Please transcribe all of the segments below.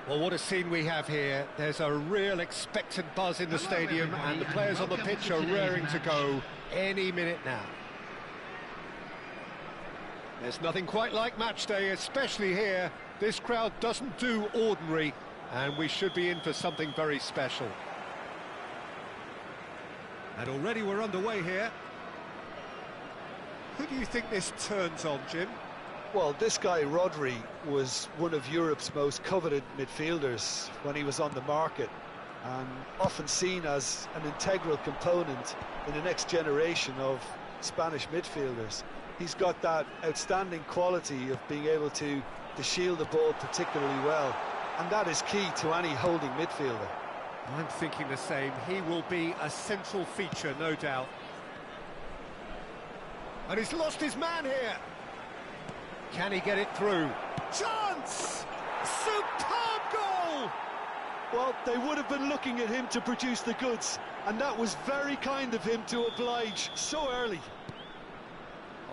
Well, what a scene we have here. There's a real expectant buzz in the stadium, and the players on the pitch are raring to go any minute now. There's nothing quite like match day, especially here. This crowd doesn't do ordinary, and we should be in for something very special. And already we're underway here. Who do you think this turns on, Jim? Well, this guy, Rodri, was one of Europe's most coveted midfielders when he was on the market, and often seen as an integral component in the next generation of Spanish midfielders. He's got that outstanding quality of being able to shield the ball particularly well, and that is key to any holding midfielder. I'm thinking the same. He will be a central feature, no doubt. And he's lost his man here. Can he get it through? Chance! Superb goal! Well, they would have been looking at him to produce the goods, and that was very kind of him to oblige so early.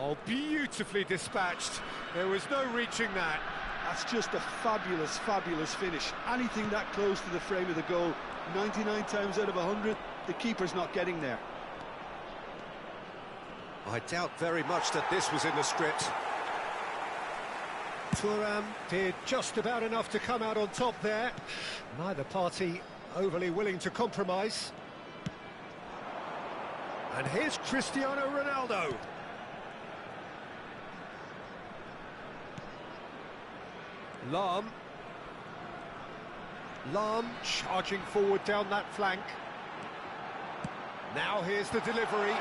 Oh, beautifully dispatched. There was no reaching that. That's just a fabulous, fabulous finish. Anything that close to the frame of the goal, 99 times out of 100, the keeper's not getting there. I doubt very much that this was in the script. Thuram did just about enough to come out on top there. Neither party overly willing to compromise. And here's Cristiano Ronaldo. Lahm charging forward down that flank. Now here's the delivery.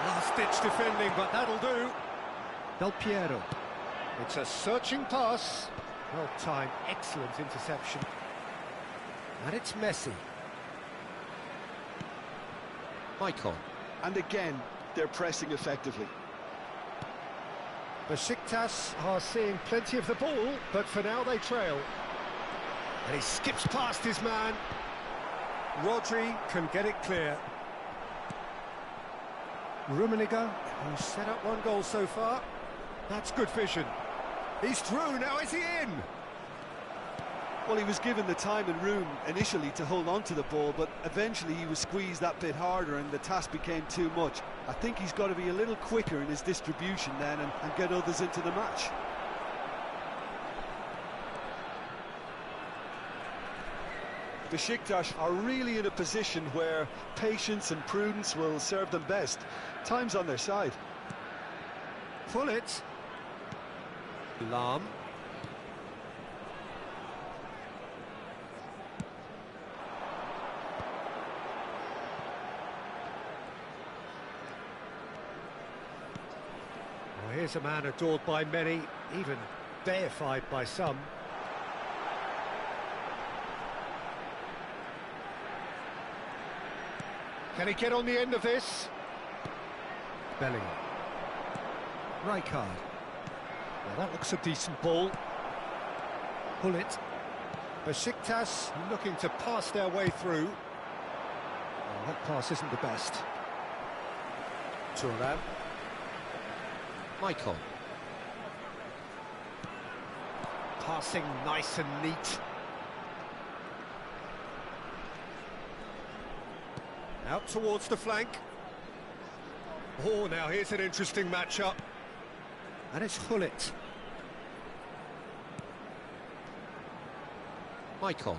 Last-ditch defending, but that'll do. Del Piero. It's a searching pass. Well timed, excellent interception. And it's Messi. Maicon. And again, they're pressing effectively. Besiktas are seeing plenty of the ball, but for now they trail. And he skips past his man. Rodri can get it clear. Rummenigge, who's set up one goal so far. That's good vision. He's through, now is he in? Well, he was given the time and room initially to hold on to the ball, but eventually he was squeezed that bit harder and the task became too much. I think he's got to be a little quicker in his distribution then and get others into the match. Besiktas are really in a position where patience and prudence will serve them best. Time's on their side. Pull it. Lahm. Well, here's a man adored by many, even deified by some. Can he get on the end of this? Bellingham. Rijkaard. Well, that looks a decent ball. Pull it. Besiktas looking to pass their way through. Well, that pass isn't the best. Thuram. Maicon. Passing nice and neat. Out towards the flank. Oh, now here's an interesting matchup. And it's Hullet. Maicon.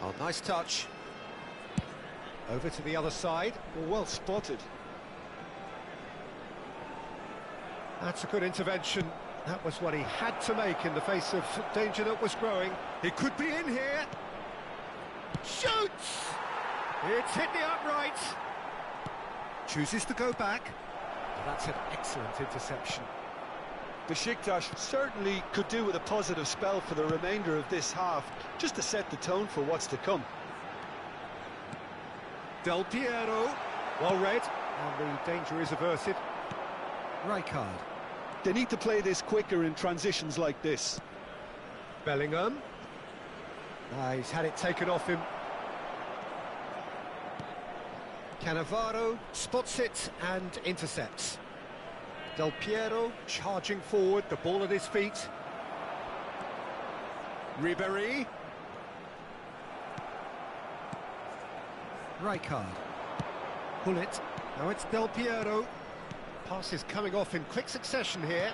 Oh, nice touch. Over to the other side. Well spotted. That's a good intervention. That was what he had to make in the face of danger that was growing. He could be in here. Shoots! It's hit the upright. Chooses to go back. Well, that's an excellent interception. Besiktas certainly could do with a positive spell for the remainder of this half, just to set the tone for what's to come. Del Piero, well read, and the danger is averted. Rijkaard. They need to play this quicker in transitions like this. Bellingham. He's had it taken off him. Cannavaro spots it and intercepts. Del Piero charging forward, the ball at his feet. Ribéry. Rijkaard. Gullit. Now it's Del Piero. Pass is coming off in quick succession here.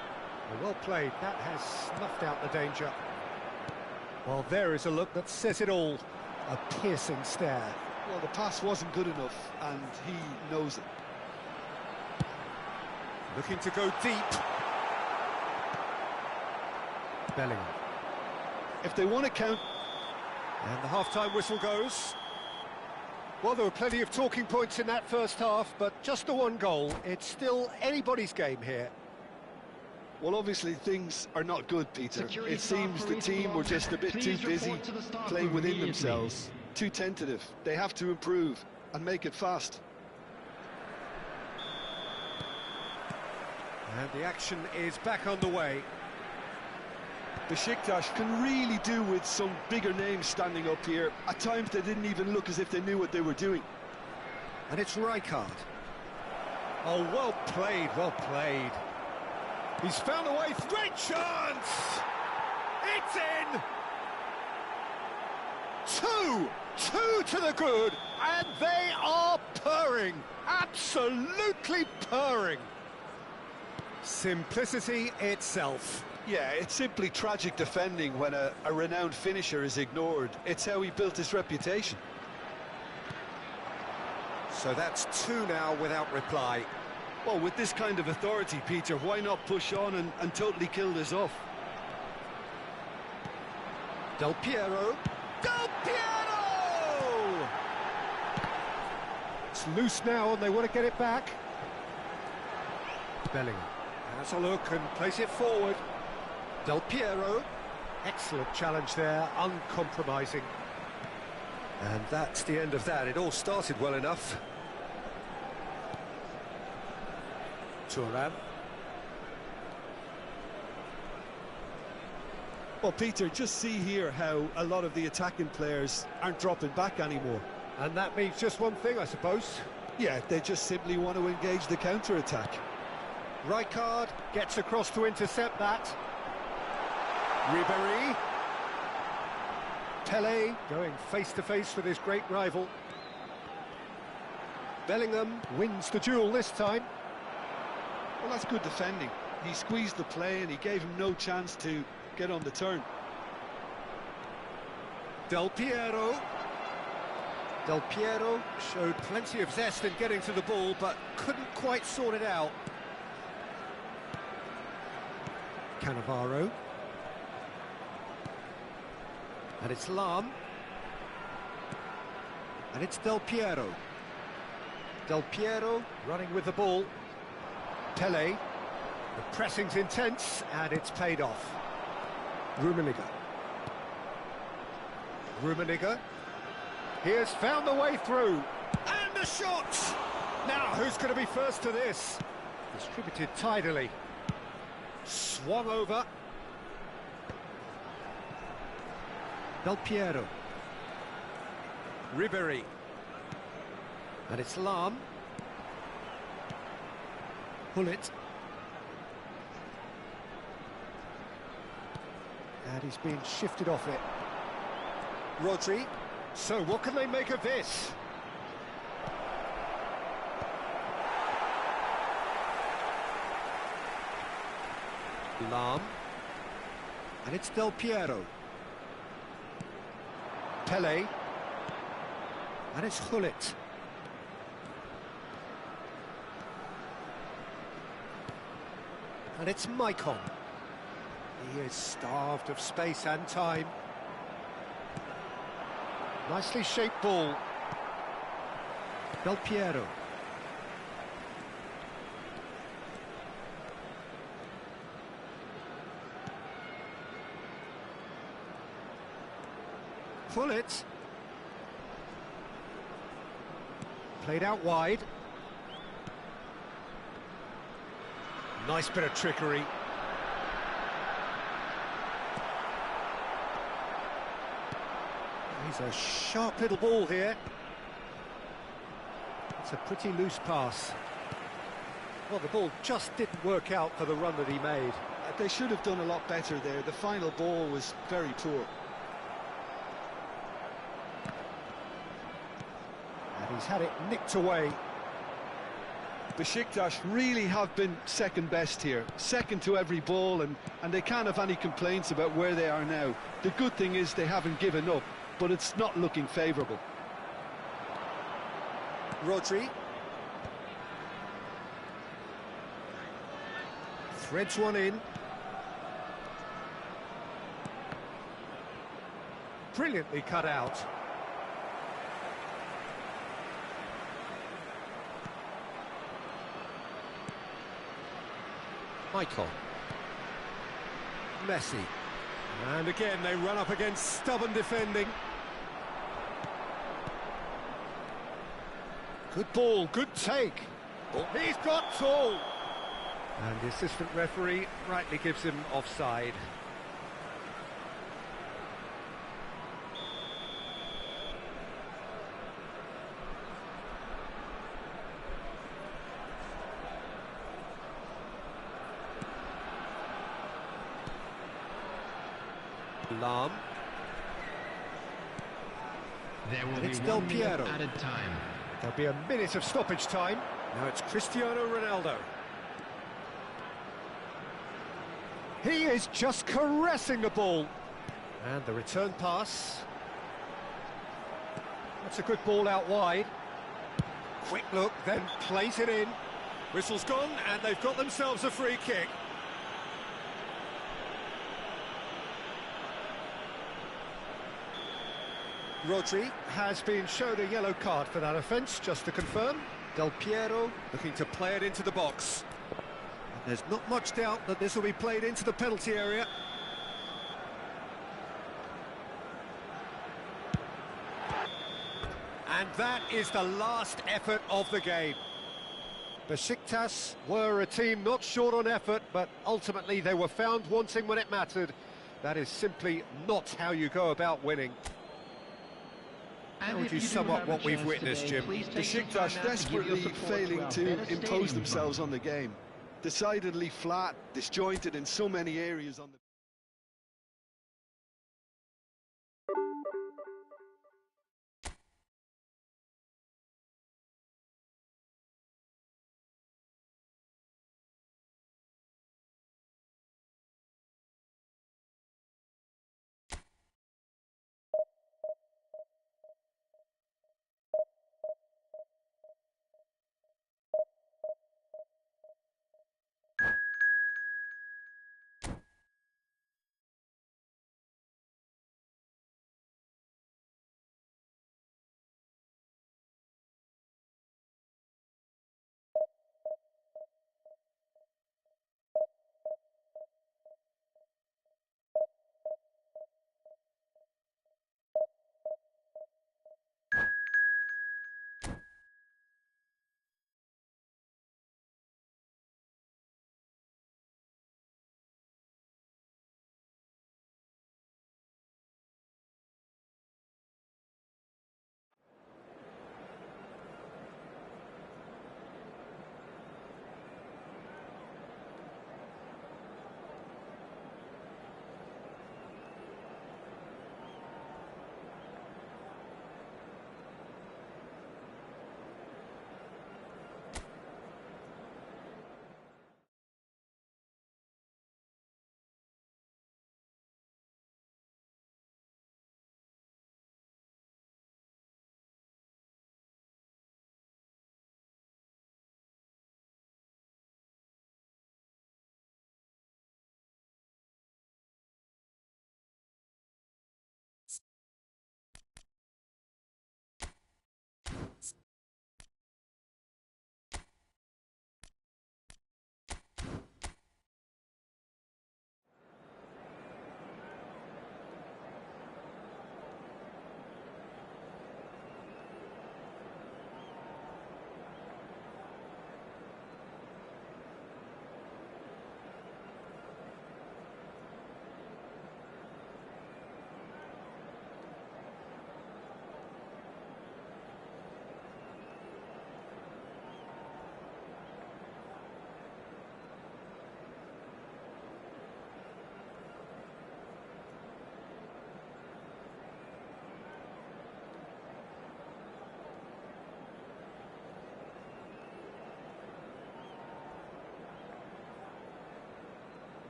Well played. That has snuffed out the danger. Well, there is a look that says it all. A piercing stare. Well, the pass wasn't good enough, and he knows it. Looking to go deep. Bellingham. If they want to count... And the half-time whistle goes. Well, there were plenty of talking points in that first half, but just the one goal. It's still anybody's game here. Well, obviously things are not good, Peter. It seems the team were just a bit too busy playing within themselves. Too tentative. They have to improve and make it fast. And the action is back on the way. Besiktas can really do with some bigger names standing up here. At times they didn't even look as if they knew what they were doing. And it's Rijkaard. Oh, well played, well played. He's found a way, great chance! It's in! Two to the good, and they are purring, absolutely purring. Simplicity itself. Yeah, it's simply tragic defending when a renowned finisher is ignored. It's how he built his reputation. So that's two now without reply. Well, with this kind of authority, Peter, why not push on and totally kill this off? Del Piero! Del Piero! It's loose now and they want to get it back. Bellingham has a look and plays it forward. Del Piero, excellent challenge there, uncompromising. And that's the end of that. It all started well enough. Thuram. Well, Peter, just see here how a lot of the attacking players aren't dropping back anymore. And that means just one thing, I suppose. Yeah, they just simply want to engage the counter-attack. Rijkaard gets across to intercept that. Ribéry. Pelé going face-to-face with his great rival. Bellingham wins the duel this time. Well, that's good defending. He squeezed the play and he gave him no chance to get on the turn. Del Piero. Del Piero showed plenty of zest in getting to the ball, but couldn't quite sort it out. Cannavaro. And it's Lahm. And it's Del Piero. Del Piero running with the ball. Pelé. The pressing's intense, and it's paid off. Rummenigge. Rummenigge. He has found the way through. And the shot! Now, who's going to be first to this? Distributed tidily. Swung over. Del Piero. Ribéry. And it's Lahm. Gullit. And he's been shifted off it. Rodri. So what can they make of this? Lahm. And it's Del Piero. Pelé. And it's Gullit. And it's Maicon. He is starved of space and time. Nicely shaped ball. Del Piero. Gullit. Played out wide. Nice bit of trickery. He's a sharp little ball here. It's a pretty loose pass. Well, the ball just didn't work out for the run that he made. They should have done a lot better there. The final ball was very poor. He's had it nicked away. Besiktas really have been second best here, second to every ball, and they can't have any complaints about where they are now. The good thing is they haven't given up, but it's not looking favourable. Rodri. Threads one in. Brilliantly cut out. Michael. Messi. And again they run up against stubborn defending. Good ball, good take. Oh. He's got tall. And the assistant referee rightly gives him offside. Lam. There will It's be Del 1 minute Piero. added time. There'll be a minute of stoppage time. Now it's Cristiano Ronaldo. He is just caressing the ball. And the return pass. That's a good ball out wide. Quick look, then plays it in. Whistle's gone, and they've got themselves a free kick. Rodri has been shown a yellow card for that offence, just to confirm. Del Piero looking to play it into the box. And there's not much doubt that this will be played into the penalty area. And that is the last effort of the game. Besiktas were a team not short on effort, but ultimately they were found wanting when it mattered. That is simply not how you go about winning. How would you sum up what we've witnessed, Jim? Besiktas desperately failing to impose themselves on the game. Decidedly flat, disjointed in so many areas on the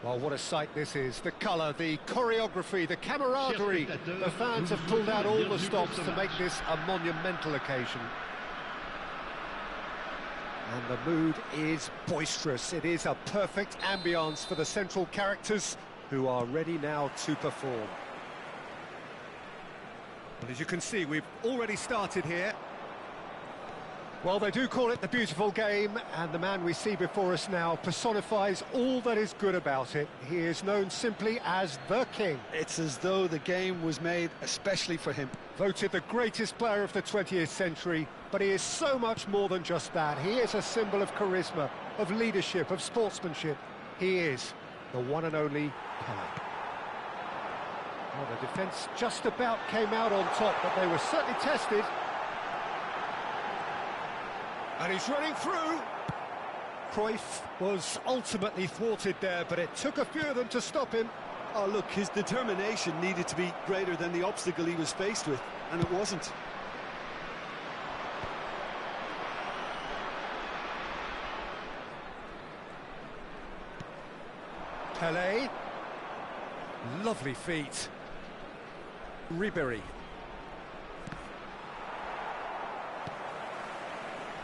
Well, what a sight this is. The colour, the choreography, the camaraderie. The fans have pulled out all the stops to make this a monumental occasion. And the mood is boisterous. It is a perfect ambience for the central characters who are ready now to perform. Well, as you can see, we've already started here. Well, they do call it the beautiful game, and the man we see before us now personifies all that is good about it. He is known simply as the King. It's as though the game was made especially for him. Voted the greatest player of the 20th century, but he is so much more than just that. He is a symbol of charisma, of leadership, of sportsmanship. He is the one and only Pelé. Well, the defence just about came out on top, but they were certainly tested. And he's running through. Cruyff was ultimately thwarted there, but it took a few of them to stop him. Oh, look, his determination needed to be greater than the obstacle he was faced with, and it wasn't. Pelé. Lovely feet. Ribéry.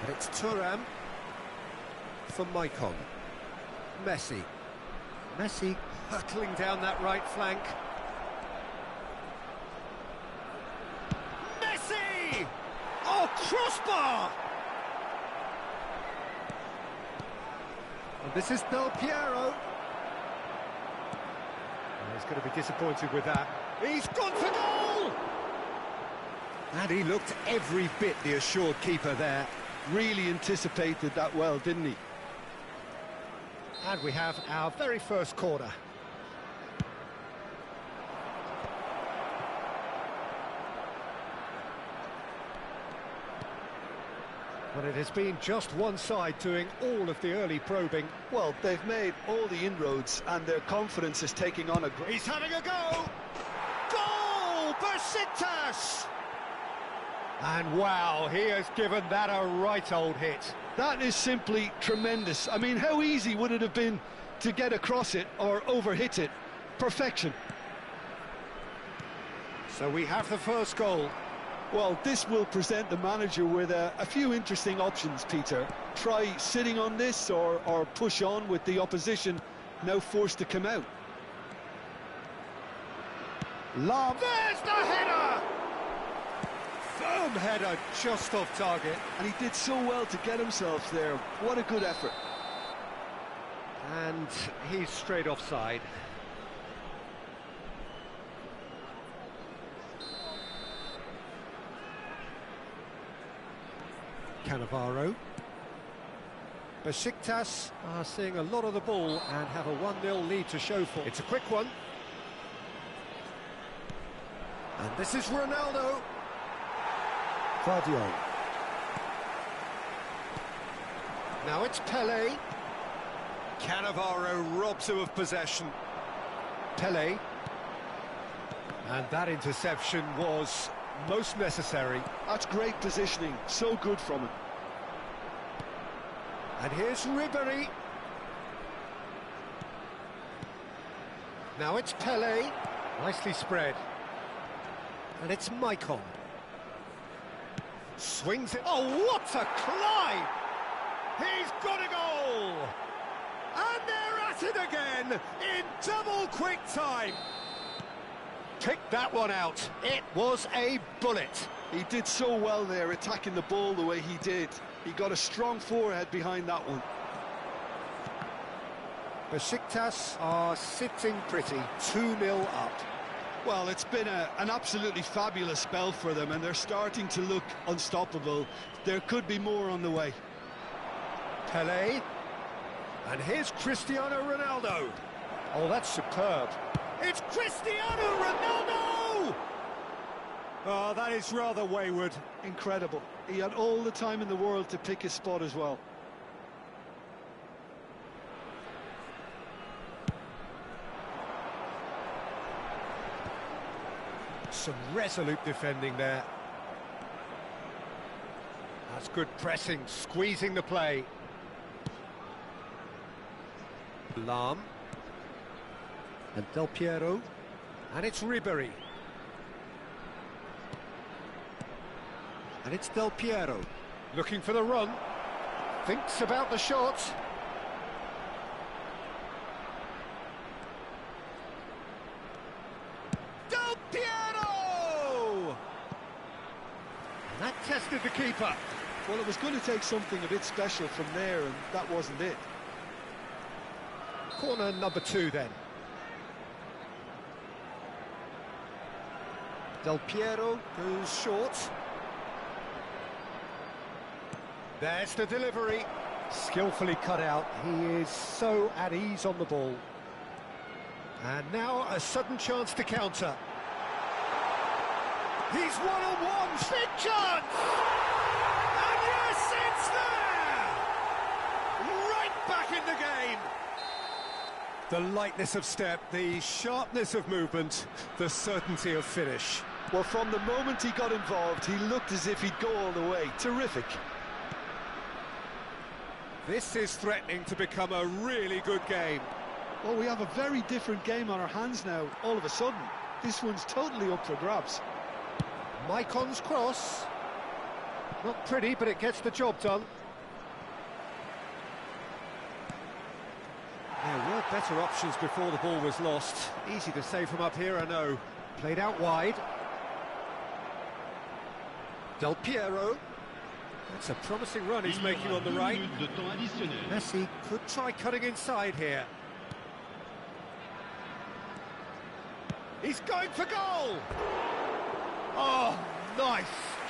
And it's Thuram for Maicon. Messi. Messi hurtling down that right flank. Messi! Oh, crossbar! And this is Del Piero. And he's going to be disappointed with that. He's gone for goal! And he looked every bit the assured keeper there. Really anticipated that well, didn't he? And we have our very first corner. But it has been just one side doing all of the early probing. Well, they've made all the inroads and their confidence is taking on a... He's having a go! Goal! Besiktas! And wow, he has given that a right old hit. That is simply tremendous. I mean, how easy would it have been to get across it or overhit it? Perfection. So we have the first goal. Well, this will present the manager with a few interesting options, Peter. Try sitting on this or push on with the opposition now forced to come out. Love. There's the header! Firm header just off target. And he did so well to get himself there. What a good effort. And he's straight offside. Cannavaro. Besiktas are seeing a lot of the ball and have a 1-0 lead to show for. It's a quick one. And this is Ronaldo. Guardiola. Now it's Pelé. Cannavaro robs him of possession. Pelé. And that interception was most necessary. That's great positioning, so good from him. And here's Ribéry. Now it's Pelé. Nicely spread. And it's Maicon. Swings it. Oh, what a climb! He's got a goal! And they're at it again in double quick time. Picked that one out. It was a bullet. He did so well there, attacking the ball the way he did. He got a strong forehead behind that one. Besiktas are sitting pretty, 2-0 up. Well, it's been an absolutely fabulous spell for them, and they're starting to look unstoppable. There could be more on the way. Pelé. And here's Cristiano Ronaldo. Oh, that's superb. It's Cristiano Ronaldo! Oh, that is rather wayward. Incredible. He had all the time in the world to pick his spot as well. Some resolute defending there. That's good pressing, squeezing the play. Lahm. And Del Piero. And it's Ribery. And it's Del Piero. Looking for the run. Thinks about the shot. Del Piero! And that tested the keeper. Well, it was going to take something a bit special from there, and that wasn't it. Corner number 2 then. Del Piero goes short. There's the delivery. Skillfully cut out. He is so at ease on the ball. And now a sudden chance to counter. He's one-on-one. Big chance! And yes, it's there! Right back in the game. The lightness of step, the sharpness of movement, the certainty of finish. Well, from the moment he got involved, he looked as if he'd go all the way. Terrific. This is threatening to become a really good game. Well, we have a very different game on our hands now, all of a sudden. This one's totally up for grabs. Maicon's cross. Not pretty, but it gets the job done. There were better options before the ball was lost. Easy to say from up here, I know. Played out wide. Del Piero. That's a promising run he's making on the right. Messi could try cutting inside here. He's going for goal! Oh, nice.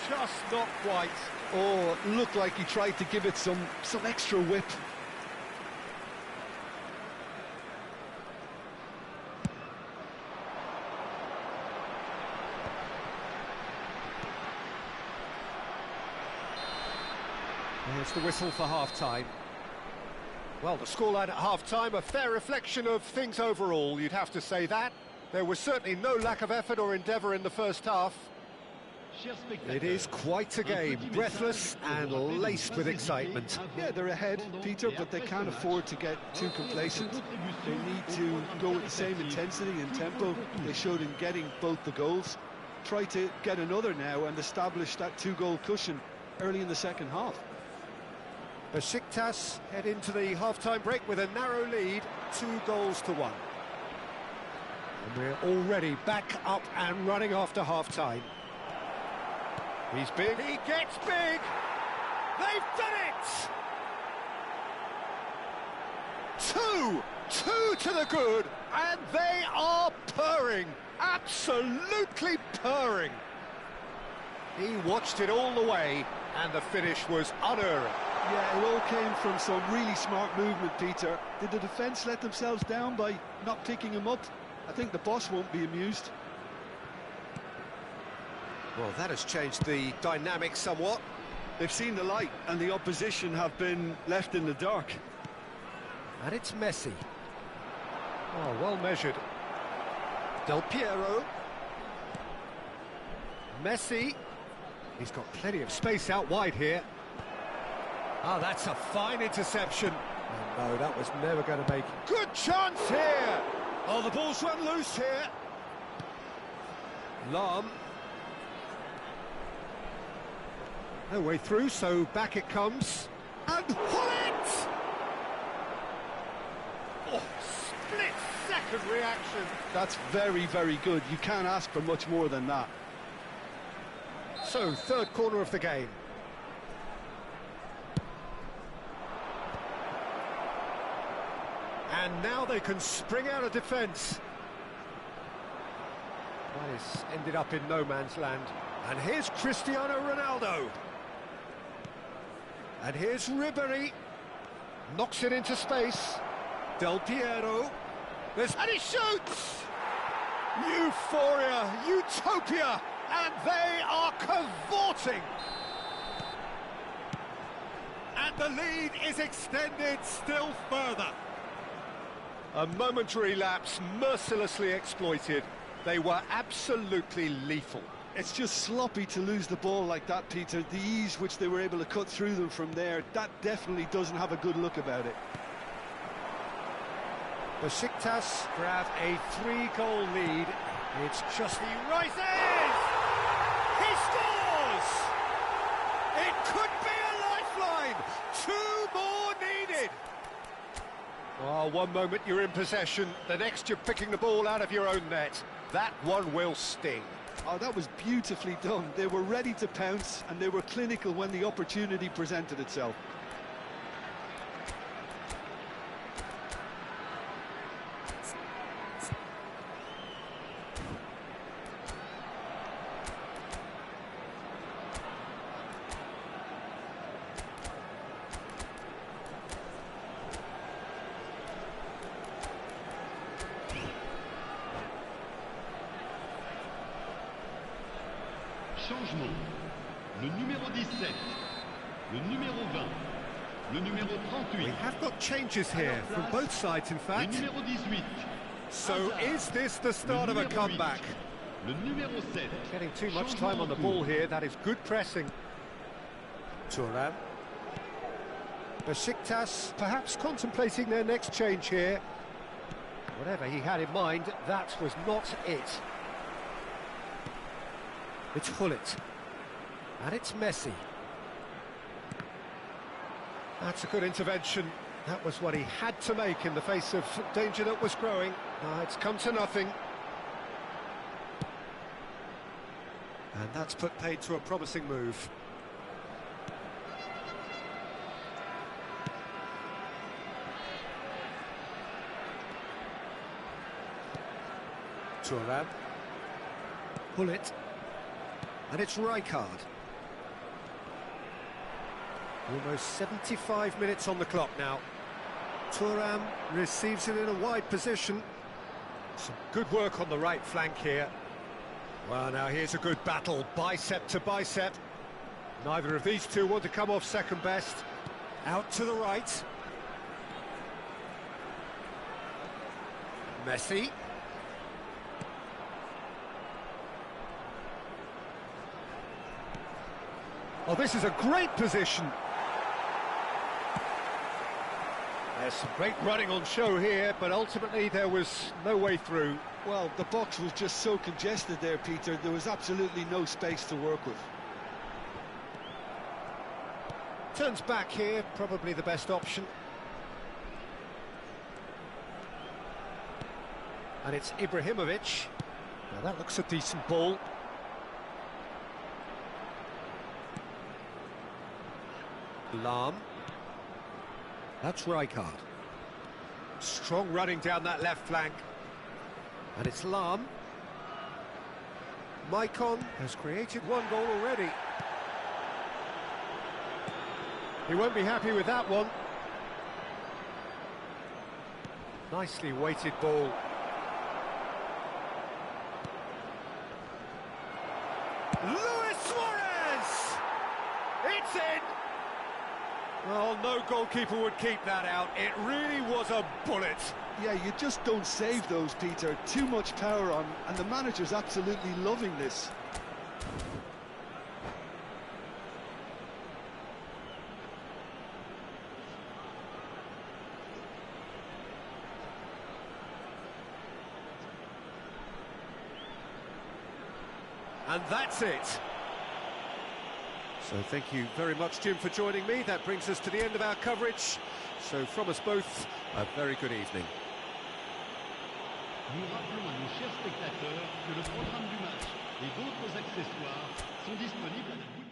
Just not quite. Oh, it looked like he tried to give it some extra whip. There's the whistle for half-time. Well, the scoreline at half-time, a fair reflection of things overall, you'd have to say that. There was certainly no lack of effort or endeavour in the first half. It is quite a game, breathless and laced with excitement. Yeah, they're ahead, Peter, but they can't afford to get too complacent. They need to go with the same intensity and tempo they showed in getting both the goals. Try to get another now and establish that 2-goal cushion early in the second half. Besiktas head into the half-time break with a narrow lead, 2-1. And we're already back up and running after half-time. He's big, he gets big! They've done it! Two to the good, and they are purring, absolutely purring. He watched it all the way, and the finish was unerring. Yeah, it all came from some really smart movement, Peter. Did the defence let themselves down by not picking him up? I think the boss won't be amused. Well, that has changed the dynamic somewhat. They've seen the light, and the opposition have been left in the dark. And it's Messi. Oh, well measured. Del Piero. Messi. He's got plenty of space out wide here. Ah, that's a fine interception. Oh, no, that was never going to make it. Good chance here! Oh, the ball's run loose here. Lam. No way through, so back it comes. And Hullet! Oh, split-second reaction. That's very, very good. You can't ask for much more than that. So, third corner of the game. And now they can spring out of defence. That has ended up in no man's land. And here's Cristiano Ronaldo. And here's Ribery. Knocks it into space. Del Piero. And he shoots! Euphoria, utopia, and they are cavorting. And the lead is extended still further. A momentary lapse mercilessly exploited. They were absolutely lethal. It's just sloppy to lose the ball like that, Peter. The ease which they were able to cut through them from there, that definitely doesn't have a good look about it. Besiktas grab a 3-goal lead. It's just he rises! He scores! It could be a lifeline! 2 more needed! Oh, one moment you're in possession, the next you're picking the ball out of your own net. That one will sting. Oh, that was beautifully done. They were ready to pounce, and they were clinical when the opportunity presented itself. Changement. Le numéro 17, le numéro 20, le numéro 38. We have got changes here from both sides, in Le fact. numéro 18. So is this the start of a comeback? Le numéro 7. Getting too much time on the ball here, that is good pressing. Thuram. Besiktas perhaps contemplating their next change here. Whatever he had in mind, that was not it. It's Hullet. And it's Messi. That's a good intervention. That was what he had to make in the face of danger that was growing. It's come to nothing. And that's put paid to a promising move. Thuram. Hullet. And it's Rijkaard. Almost 75 minutes on the clock now. Thuram receives it in a wide position. Some good work on the right flank here. Well, now here's a good battle, bicep to bicep. Neither of these two want to come off second best. Out to the right. Messi. Oh, this is a great position. There's some great running on show here, but ultimately there was no way through. Well, the box was just so congested there, Peter. There was absolutely no space to work with. Turns back here, probably the best option. And it's Ibrahimovic. Now that looks a decent ball. Lahm. That's Rijkaard. Strong running down that left flank. And it's Lahm. Maicon has created 1 goal already. He won't be happy with that one. Nicely weighted ball. Luis Suarez! It's in! Well, no goalkeeper would keep that out. It really was a bullet. Yeah, you just don't save those, Peter. Too much power on, and the manager's absolutely loving this. And that's it. So thank you very much, Jim, for joining me. That brings us to the end of our coverage. So from us both, a very good evening. Nous rappelons à nos chers spectateurs que le programme du match et d'autres accessoires sont disponibles à la boutique.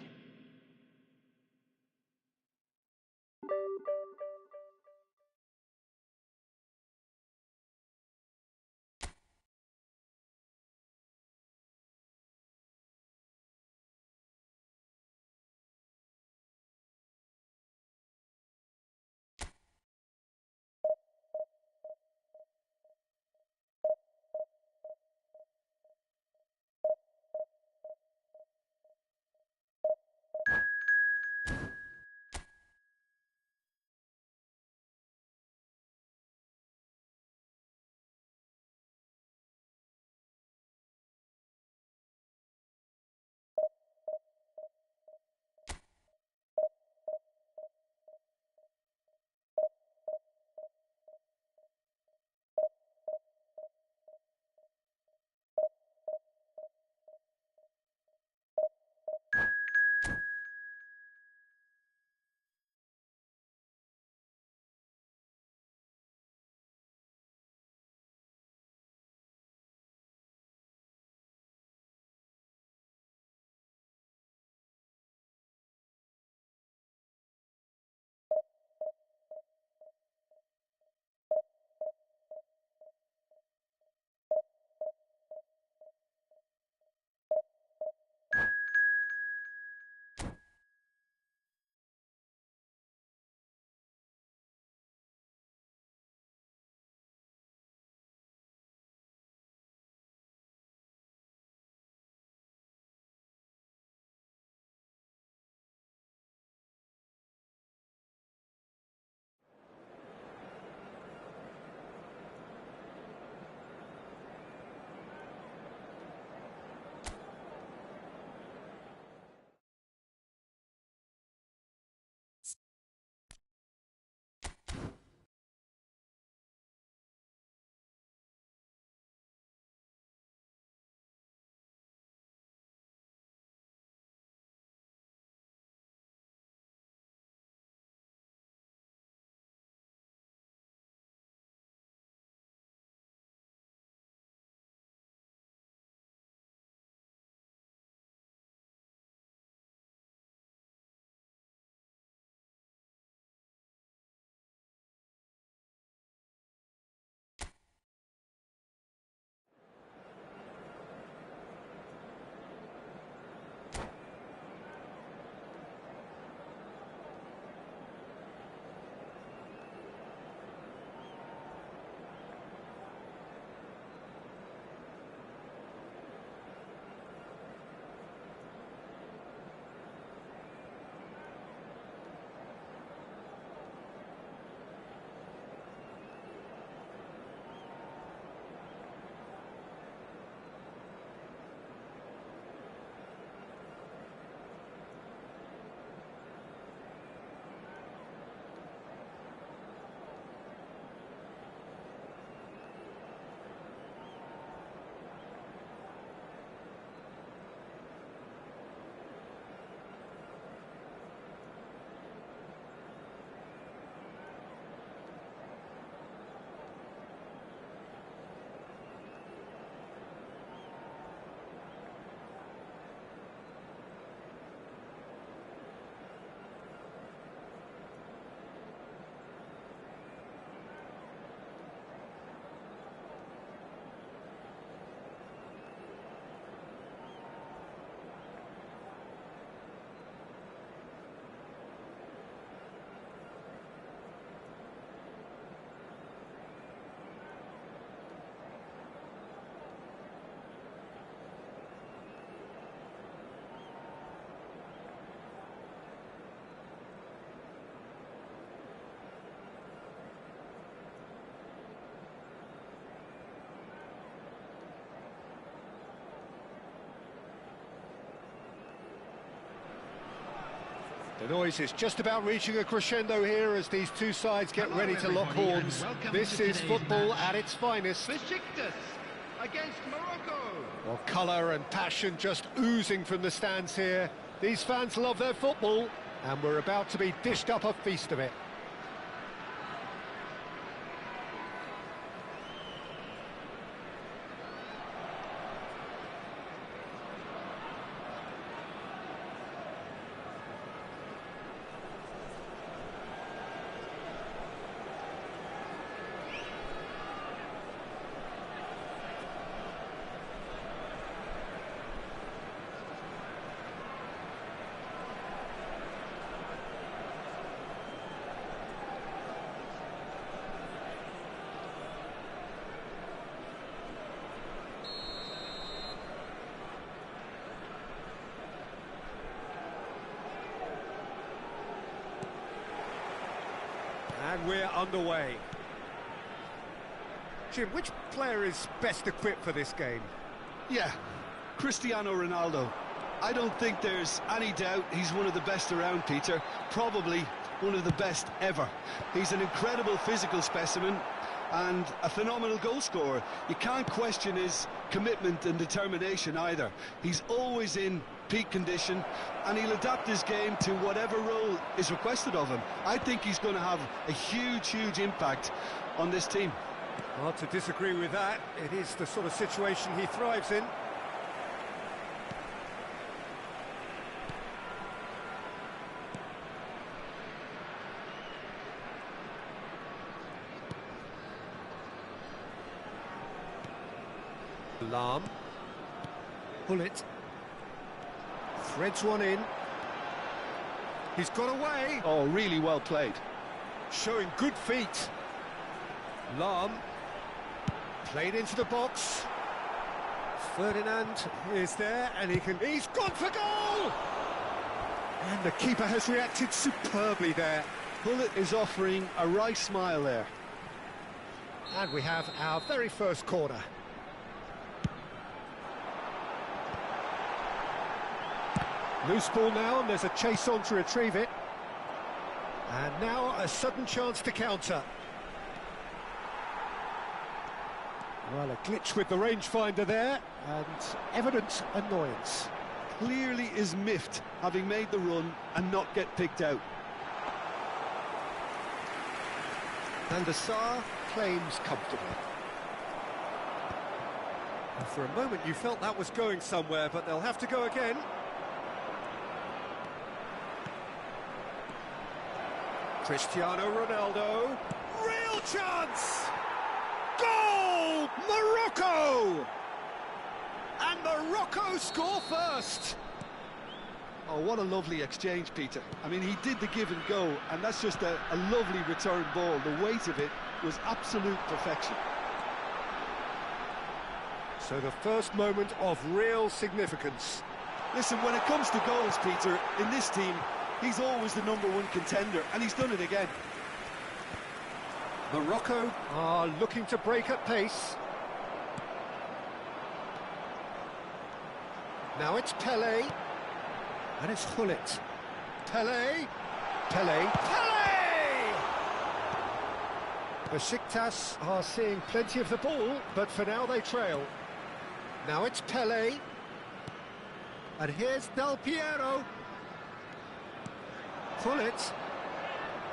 The noise is just about reaching a crescendo here as these two sides get ready to lock horns. This is football at its finest. Besiktas against Morocco. Well, colour and passion just oozing from the stands here. These fans love their football, and we're about to be dished up a feast of it. And we're underway. Jim, which player is best equipped for this game? Yeah, Cristiano Ronaldo. I don't think there's any doubt he's one of the best around, Peter. Probably one of the best ever. He's an incredible physical specimen and a phenomenal goal scorer. You can't question his commitment and determination either. He's always in peak condition, and he'll adapt his game to whatever role is requested of him. I think he's going to have a huge impact on this team. Hard to disagree with that. It is the sort of situation he thrives in. Lahm. Pull it. Threads one in. He's got away. Oh, really well played. Showing good feet. Lahm. Played into the box. Ferdinand is there, and he's gone for goal! And the keeper has reacted superbly there. Bullet is offering a right smile there. And we have our very first corner. Loose ball now, and there's a chase on to retrieve it. And now a sudden chance to counter. Well, a glitch with the rangefinder there, and evident annoyance. Clearly is miffed, having made the run and not get picked out. And the Saar claims comfortably. And for a moment you felt that was going somewhere, but they'll have to go again. Cristiano Ronaldo, real chance! Goal! Morocco! And Morocco score first! Oh, what a lovely exchange, Peter. I mean, he did the give and go, and that's just a lovely return ball. The weight of it was absolute perfection. So the first moment of real significance. Listen, when it comes to goals, Peter, in this team, he's always the #1 contender, and he's done it again. Morocco are looking to break at pace. Now it's Pelé. And it's Hullet. Pelé. Pelé. Pelé! Besiktas are seeing plenty of the ball, but for now they trail. Now it's Pelé. And here's Del Piero. Hullet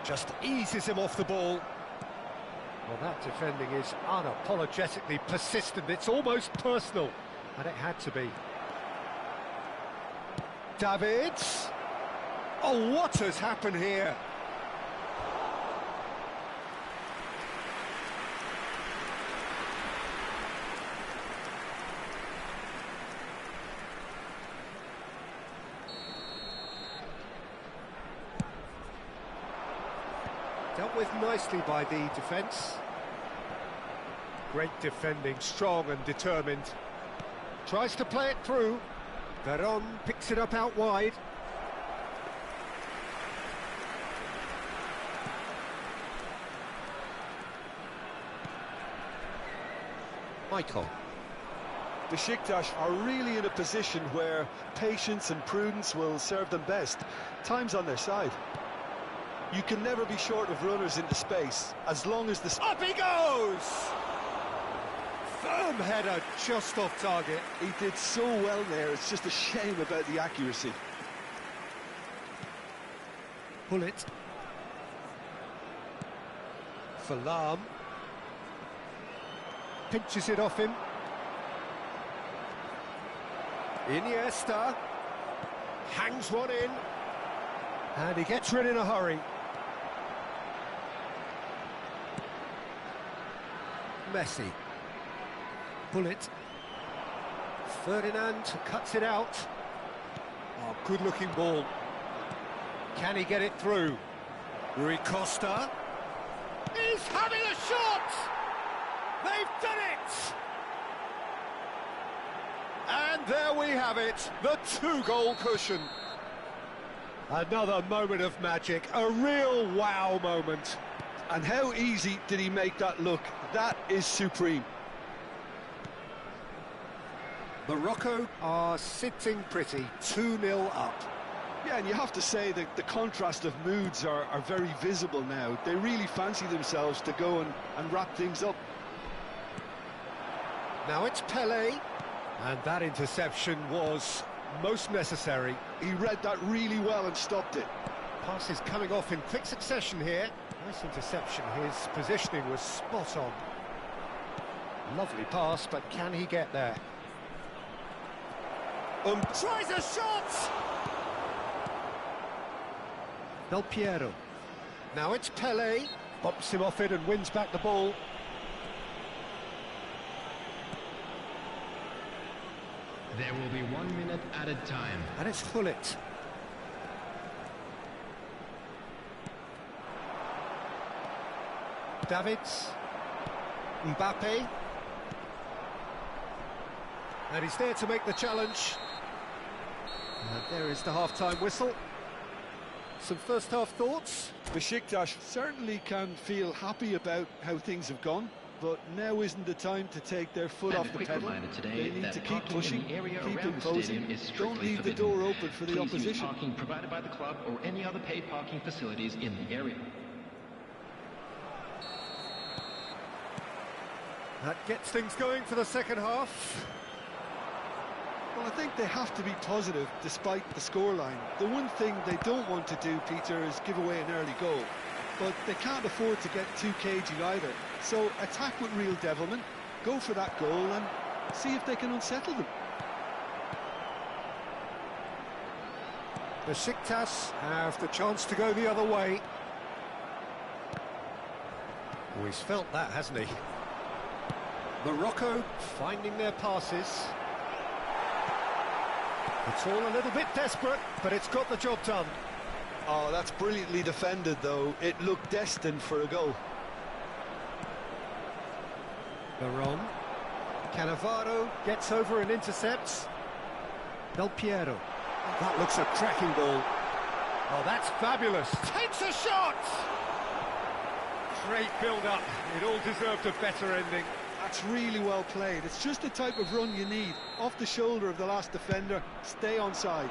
just eases him off the ball. Well, that defending is unapologetically persistent. It's almost personal, and it had to be. Davids. Oh, what has happened here? Dealt with nicely by the defence. Great defending, strong and determined. Tries to play it through. Veron picks it up out wide. Michael. Besiktas are really in a position where patience and prudence will serve them best. Time's on their side. You can never be short of runners into space, as long as the... Up he goes! Firm header, just off target. He did so well there, it's just a shame about the accuracy. Pull it. Falam. Pinches it off him. Iniesta. Hangs one in. And he gets rid in a hurry. Messi. Pull it. Ferdinand cuts it out. Oh, good-looking ball. Can he get it through? Rui Costa. He's having a shot! They've done it! And there we have it, the two-goal cushion. Another moment of magic, a real wow moment. And how easy did he make that look? That is supreme. Morocco are sitting pretty, 2-0 up. Yeah, and you have to say that the contrast of moods are very visible now. They really fancy themselves to go and wrap things up. Now it's Pele, and that interception was most necessary. He read that really well and stopped it. Passes coming off in quick succession here. Nice interception, his positioning was spot on. Lovely pass, but can he get there? Tries a shot! Del Piero. Now it's Pele. Bumps him off it and wins back the ball. There will be 1 minute added time. And it's Hullet. Davids. Mbappe. And he's there to make the challenge. And there is the half-time whistle. Some first-half thoughts? Besiktas certainly can feel happy about how things have gone, but now isn't the time to take their foot off the pedal. They need to keep pushing, keep imposing. Don't leave the door open for the opposition. Parking provided by the club or any other paid parking facilities in the area. That gets things going for the second half. Well, I think they have to be positive despite the scoreline. The one thing they don't want to do, Peter, is give away an early goal. But they can't afford to get too cagey either. So attack with real devilment, go for that goal and see if they can unsettle them. Besiktas have the chance to go the other way. Oh, he's felt that, hasn't he? Morocco finding their passes. It's all a little bit desperate, but it's got the job done. Oh, that's brilliantly defended, though. It looked destined for a goal. Baron. Cannavaro gets over and intercepts. Del Piero. Oh, that looks a cracking ball. Oh, that's fabulous. Takes a shot! Great build-up. It all deserved a better ending. That's really well played. It's just the type of run you need. Off the shoulder of the last defender, stay onside.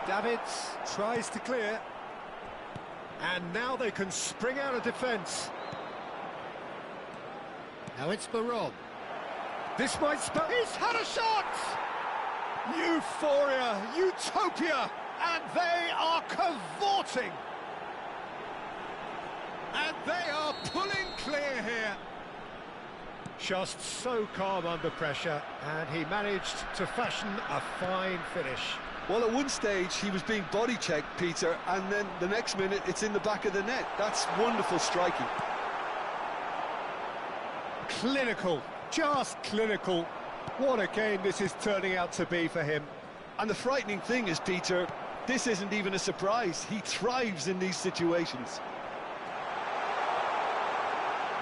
Davids tries to clear. And now they can spring out of defence. Now it's Baron. This might spell... He's had a shot! Euphoria, utopia, and they are cavorting. And they are pulling clear here. Just so calm under pressure, and he managed to fashion a fine finish. Well, at one stage he was being body checked, Peter, and then the next minute it's in the back of the net. That's wonderful striking. Clinical, just clinical. What a game this is turning out to be for him. And the frightening thing is, Peter, this isn't even a surprise. He thrives in these situations.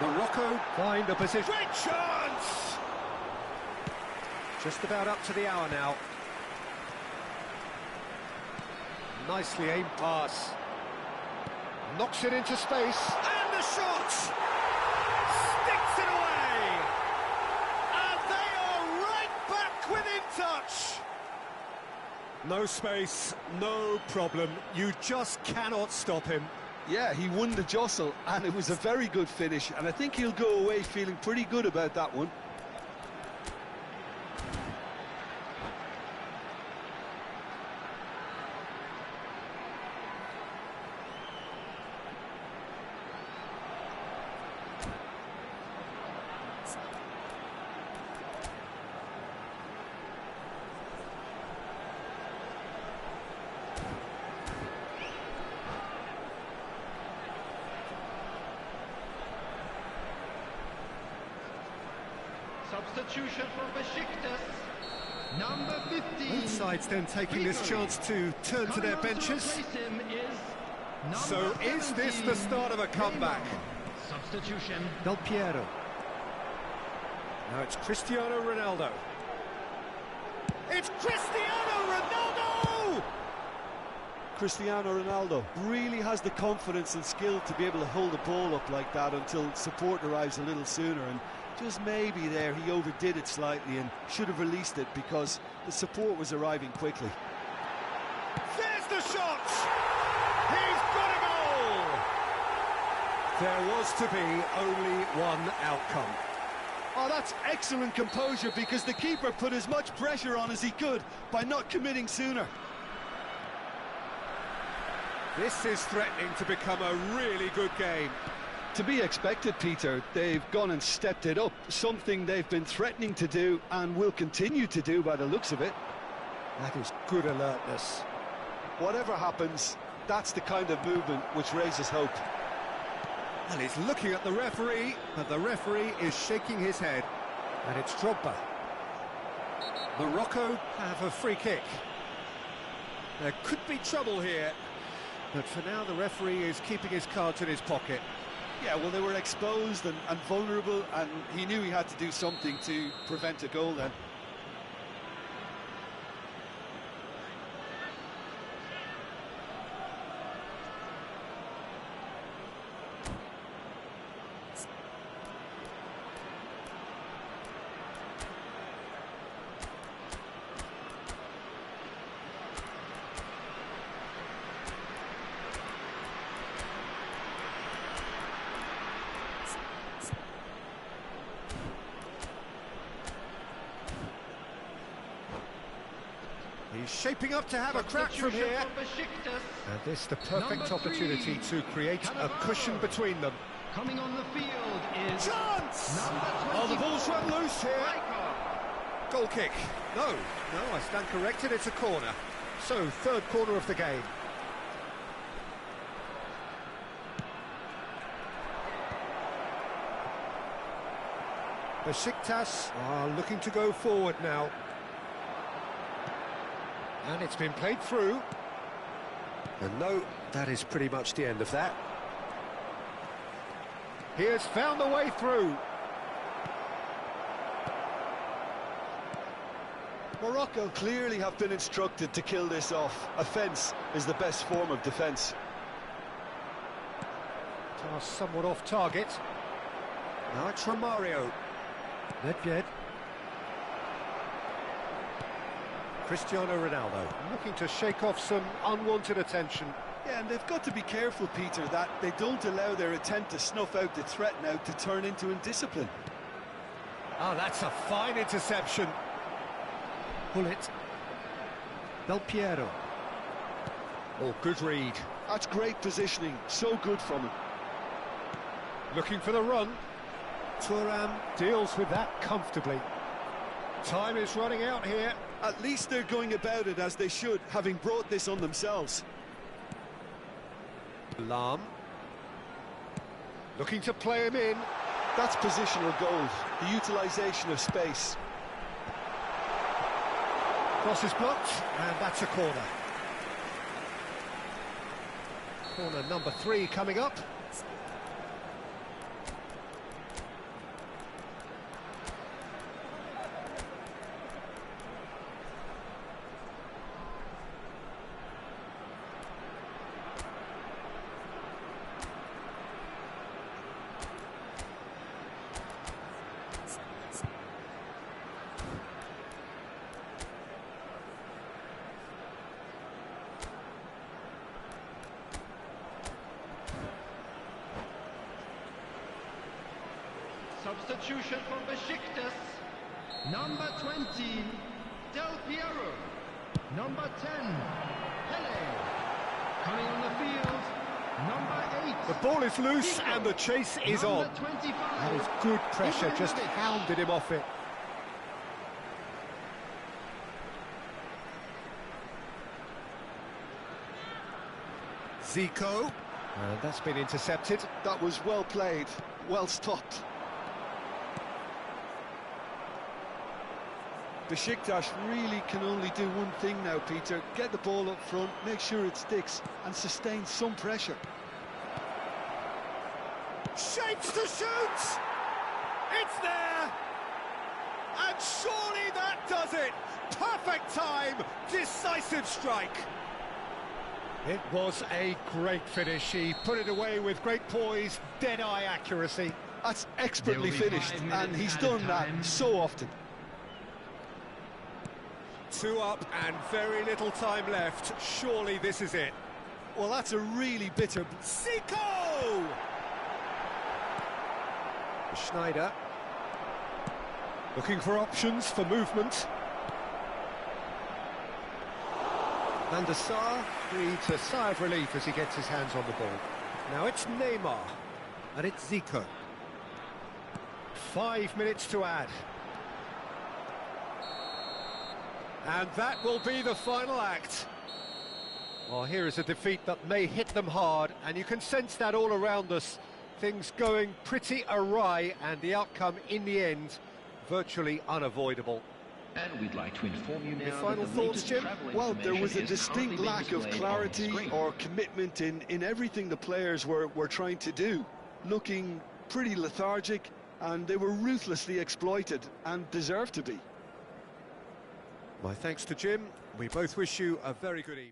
Morocco find a position. Great chance! Just about up to the hour now. Nicely aimed pass. Knocks it into space. And the shot! Sticks it away! And they touch! No space, no problem. You just cannot stop him. Yeah, he won the jostle, and it was a very good finish, and I think he'll go away feeling pretty good about that one. Substitution for Besiktas. Number 15. Both sides then taking this chance to turn to their benches. So is this the start of a comeback? Substitution. Del Piero. Now it's Cristiano Ronaldo. It's Cristiano Ronaldo! Cristiano Ronaldo really has the confidence and skill to be able to hold the ball up like that until support arrives a little sooner, and just maybe there he overdid it slightly and should have released it because the support was arriving quickly. There's the shot! He's got a goal! There was to be only one outcome. Oh, that's excellent composure, because the keeper put as much pressure on as he could by not committing sooner. This is threatening to become a really good game. To be expected, Peter. They've gone and stepped it up, something they've been threatening to do and will continue to do by the looks of it. That is good alertness. Whatever happens, that's the kind of movement which raises hope. And he's looking at the referee, but the referee is shaking his head. And it's Drogba. Morocco have a free kick. There could be trouble here, but for now the referee is keeping his cards in his pocket. Yeah, well, they were exposed and vulnerable, and he knew he had to do something to prevent a goal then. He's shaping up to have a crack from here. And this is the perfect opportunity to create a cushion between them. Coming on the field is Chance! number The ball's run loose here. Striker. Goal kick. No, I stand corrected, it's a corner. So, third corner of the game. Besiktas are looking to go forward now. And it's been played through. And no, that is pretty much the end of that. He has found the way through. Morocco clearly have been instructed to kill this off. Offence is the best form of defence. Pass somewhat off target. Now it's Romario. Nedved. Cristiano Ronaldo looking to shake off some unwanted attention. Yeah, and they've got to be careful, Peter, that they don't allow their attempt to snuff out the threat now to turn into indiscipline. Oh, that's a fine interception. Pull it. Del Piero. Oh, good read. That's great positioning, so good from him. Looking for the run. Thuram deals with that comfortably. Time is running out here. At least they're going about it as they should, having brought this on themselves. Lam. Looking to play him in. That's positional gold, the utilisation of space. Cross is blocked, and that's a corner. Corner number 3 coming up. Substitution for Besiktas. Number 20, Del Piero. Number 10, Pele. Coming on the field, number 8. The ball is loose and the chase is on. Number 25. That is good pressure, just Ibrahimovic. hounded him off it. Zico. And that's been intercepted. That was well played, well stopped. Besiktas really can only do one thing now, Peter. Get the ball up front, make sure it sticks, and sustain some pressure. Shapes to shoot! It's there! And surely that does it! Perfect time! Decisive strike! It was a great finish. He put it away with great poise, dead-eye accuracy. That's expertly There will be finished, 5 minutes and he's added done that time. so often. 2 up and very little time left. Surely this is it. Well, that's a really bitter... Zico! Schneider. Looking for options for movement. Van der Sar breathes a sigh of relief as he gets his hands on the ball. Now it's Neymar, and it's Zico. 5 minutes to add. And that will be the final act. Well, here is a defeat that may hit them hard, and you can sense that all around us. Things going pretty awry, and the outcome in the end virtually unavoidable. And we'd like to inform you now Your final that the thoughts, latest Jim? travel Well, there was a information is distinct currently lack being of displayed on clarity screen. or commitment in everything the players were trying to do. Looking pretty lethargic, and they were ruthlessly exploited, and deserved to be. My thanks to Jim. We both wish you a very good evening.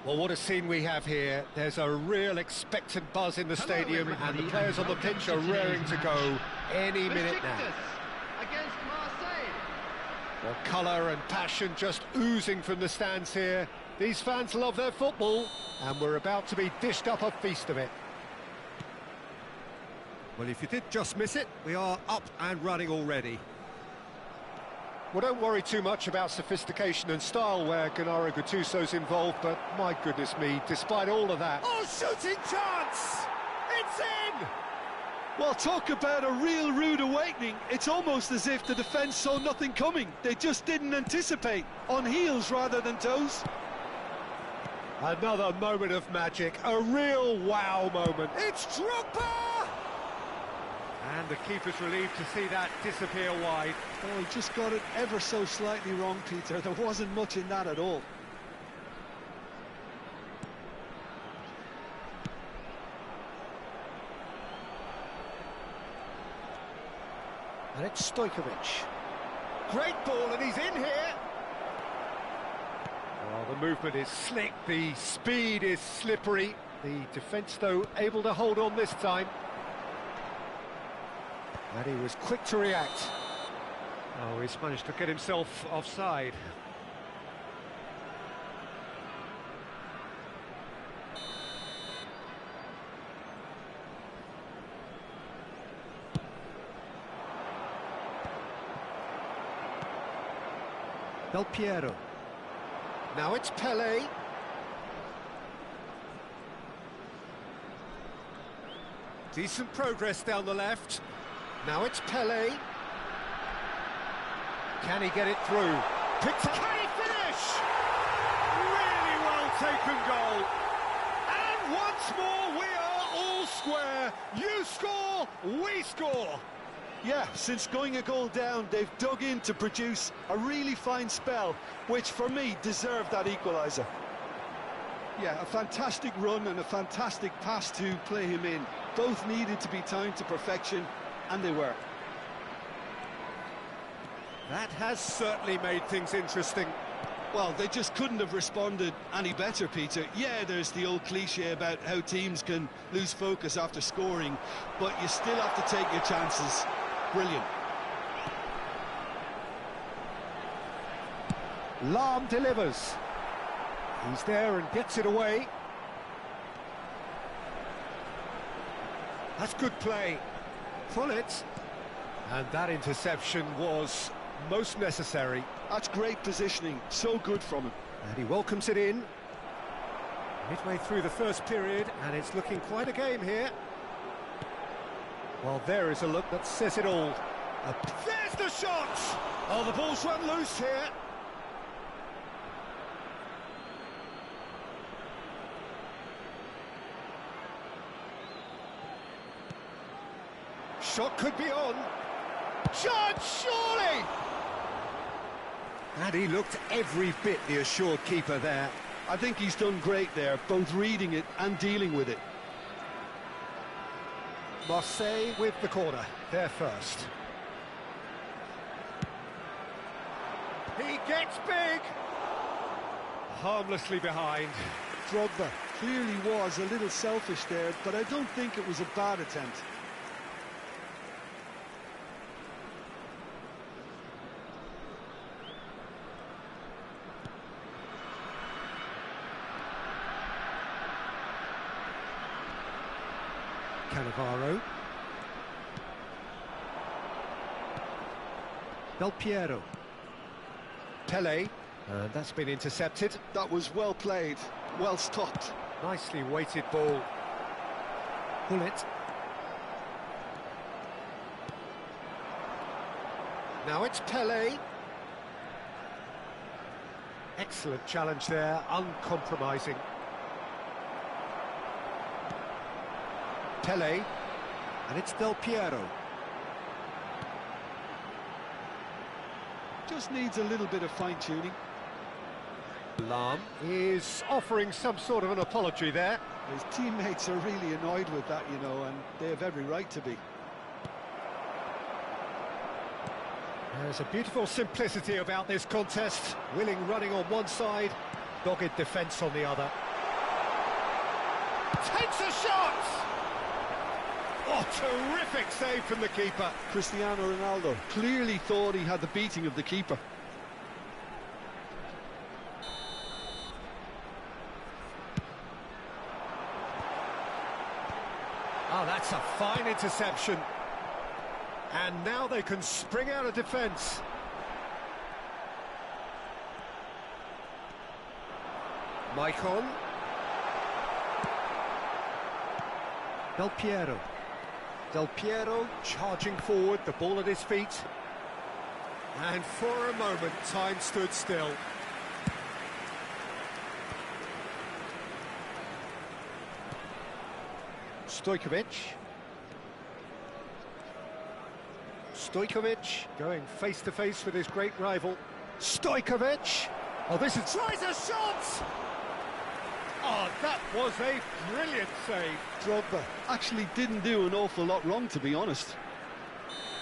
Well, what a scene we have here. There's a real expectant buzz in the stadium, and the players on the pitch are raring to go any minute now. Against Marseille. Well, colour and passion just oozing from the stands here. These fans love their football, and we're about to be dished up a feast of it. Well, if you did just miss it, we are up and running already. Well, don't worry too much about sophistication and style where Gennaro Gattuso's involved, but my goodness me, despite all of that... Oh, shooting chance! It's in! Well, talk about a real rude awakening. It's almost as if the defence saw nothing coming. They just didn't anticipate, on heels rather than toes. Another moment of magic, a real wow moment. It's Drogba! And the keeper's relieved to see that disappear wide. Oh, he just got it ever so slightly wrong, Peter. There wasn't much in that at all. And it's Stojkovic. Great ball, and he's in here. Well, the movement is slick, the speed is slippery. The defence, though, able to hold on this time. And he was quick to react. Oh, he's managed to get himself offside. Del Piero. Now it's Pelé. Decent progress down the left. Now it's Pelé. Can he get it through? Can he finish? Really well taken goal. And once more we are all square. You score, we score. Yeah, since going a goal down, they've dug in to produce a really fine spell, which for me deserved that equaliser. Yeah, a fantastic run and a fantastic pass to play him in. Both needed to be timed to perfection, and they were. That has certainly made things interesting. Well, they just couldn't have responded any better, Peter. Yeah, there's the old cliche about how teams can lose focus after scoring, but you still have to take your chances. Brilliant. Lahm delivers. He's there and gets it away. That's good play. Pull it. And that interception was most necessary. That's great positioning, so good from him. And he welcomes it in. Midway through the first period, and it's looking quite a game here. Well, there is a look that says it all. There's the shot! Oh, the ball's run loose here. Shot could be on. Shot, surely! And he looked every bit the assured keeper there. I think he's done great there, both reading it and dealing with it. Marseille with the corner, they're first. He gets big! Harmlessly behind. Drogba clearly was a little selfish there, but I don't think it was a bad attempt. Cannavaro. Del Piero. Pelé. And that's been intercepted. That was well played, well stopped. Nicely weighted ball. Pull it. Now it's Pelé. Excellent challenge there, uncompromising. Pelé, and it's Del Piero. Just needs a little bit of fine-tuning. Lahm is offering some sort of an apology there. His teammates are really annoyed with that, you know, and they have every right to be. There's a beautiful simplicity about this contest. Willing running on one side, dogged defence on the other. Takes a shot! Oh, terrific save from the keeper. Cristiano Ronaldo clearly thought he had the beating of the keeper. Oh, that's a fine interception. And now they can spring out of defence. Maicon. Del Piero. Del Piero charging forward, the ball at his feet. And for a moment, time stood still. Stojkovic. Stojkovic going face to face with his great rival. Stojkovic. Oh, this is... tries a shot! Oh, that was a brilliant save. Drogba actually didn't do an awful lot wrong, to be honest.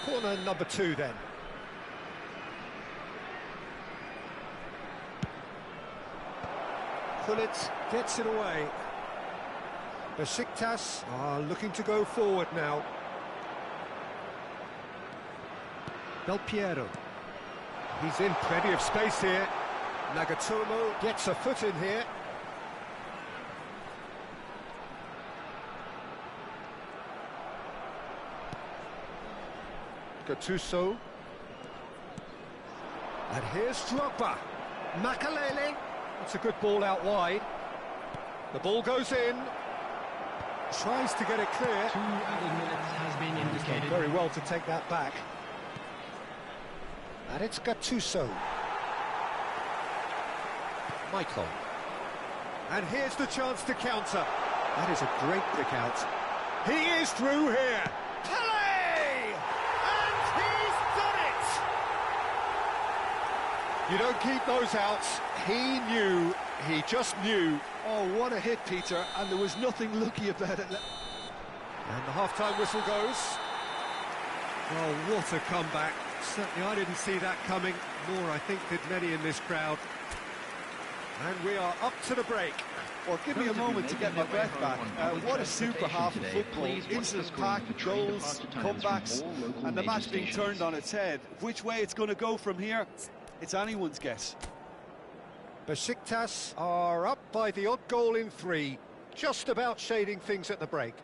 Corner number 2 then. Gullit gets it away. Besiktas are looking to go forward now. Del Piero. He's in plenty of space here. Nagatomo gets a foot in here. Gattuso. And here's Drogba. Makalele. It's a good ball out wide. The ball goes in. Tries to get it clear. 2 added minutes has been indicated. Very well to take that back. And it's Gattuso. Michael. And here's the chance to counter. That is a great pick out. He is through here. Pele! And he's done it! You don't keep those outs. He knew. He just knew. Oh, what a hit, Peter, and there was nothing lucky about it. And the half-time whistle goes. Oh, what a comeback. Certainly I didn't see that coming, nor I think did many in this crowd. And we are up to the break. Well, give me a moment to get my breath back. What a super half of football. Instant pack, goals, comebacks, and the match being turned on its head. Which way it's going to go from here, it's anyone's guess. Besiktas are up by the odd goal in 3, just about shading things at the break.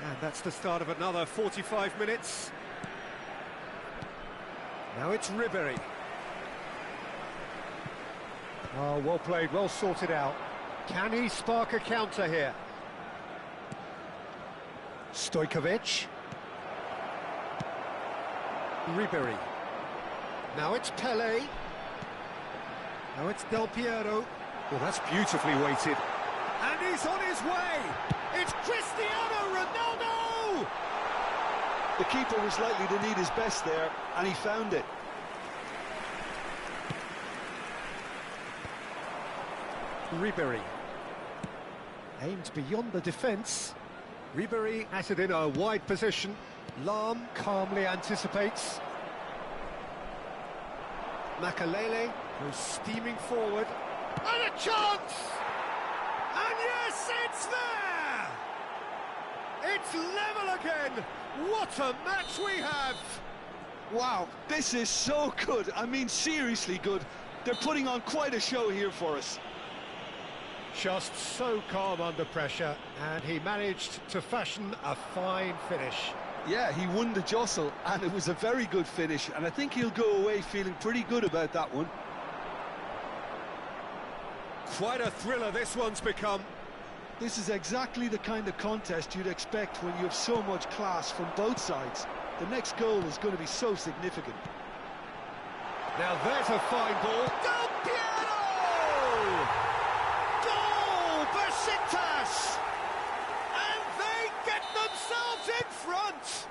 And that's the start of another 45 minutes. Now it's Ribery. Oh, well played, well sorted out. Can he spark a counter here? Stojkovic. Ribery. Now it's Pele. Now it's Del Piero. Well, that's beautifully weighted. And he's on his way! It's Cristiano Ronaldo! The keeper was likely to need his best there, and he found it. Ribery. Aimed beyond the defence. Ribery has it in a wide position. Lahm calmly anticipates. Makalele goes steaming forward. And a chance! And yes, it's there! It's level again! What a match we have! Wow, this is so good. I mean, seriously good. They're putting on quite a show here for us. Just so calm under pressure, and he managed to fashion a fine finish. Yeah, he won the jostle, and it was a very good finish, and I think he'll go away feeling pretty good about that one. Quite a thriller this one's become. This is exactly the kind of contest you'd expect when you have so much class from both sides. The next goal is going to be so significant. Now there's a fine ball. Del Piero! Goal! Besiktas! And they get themselves in front!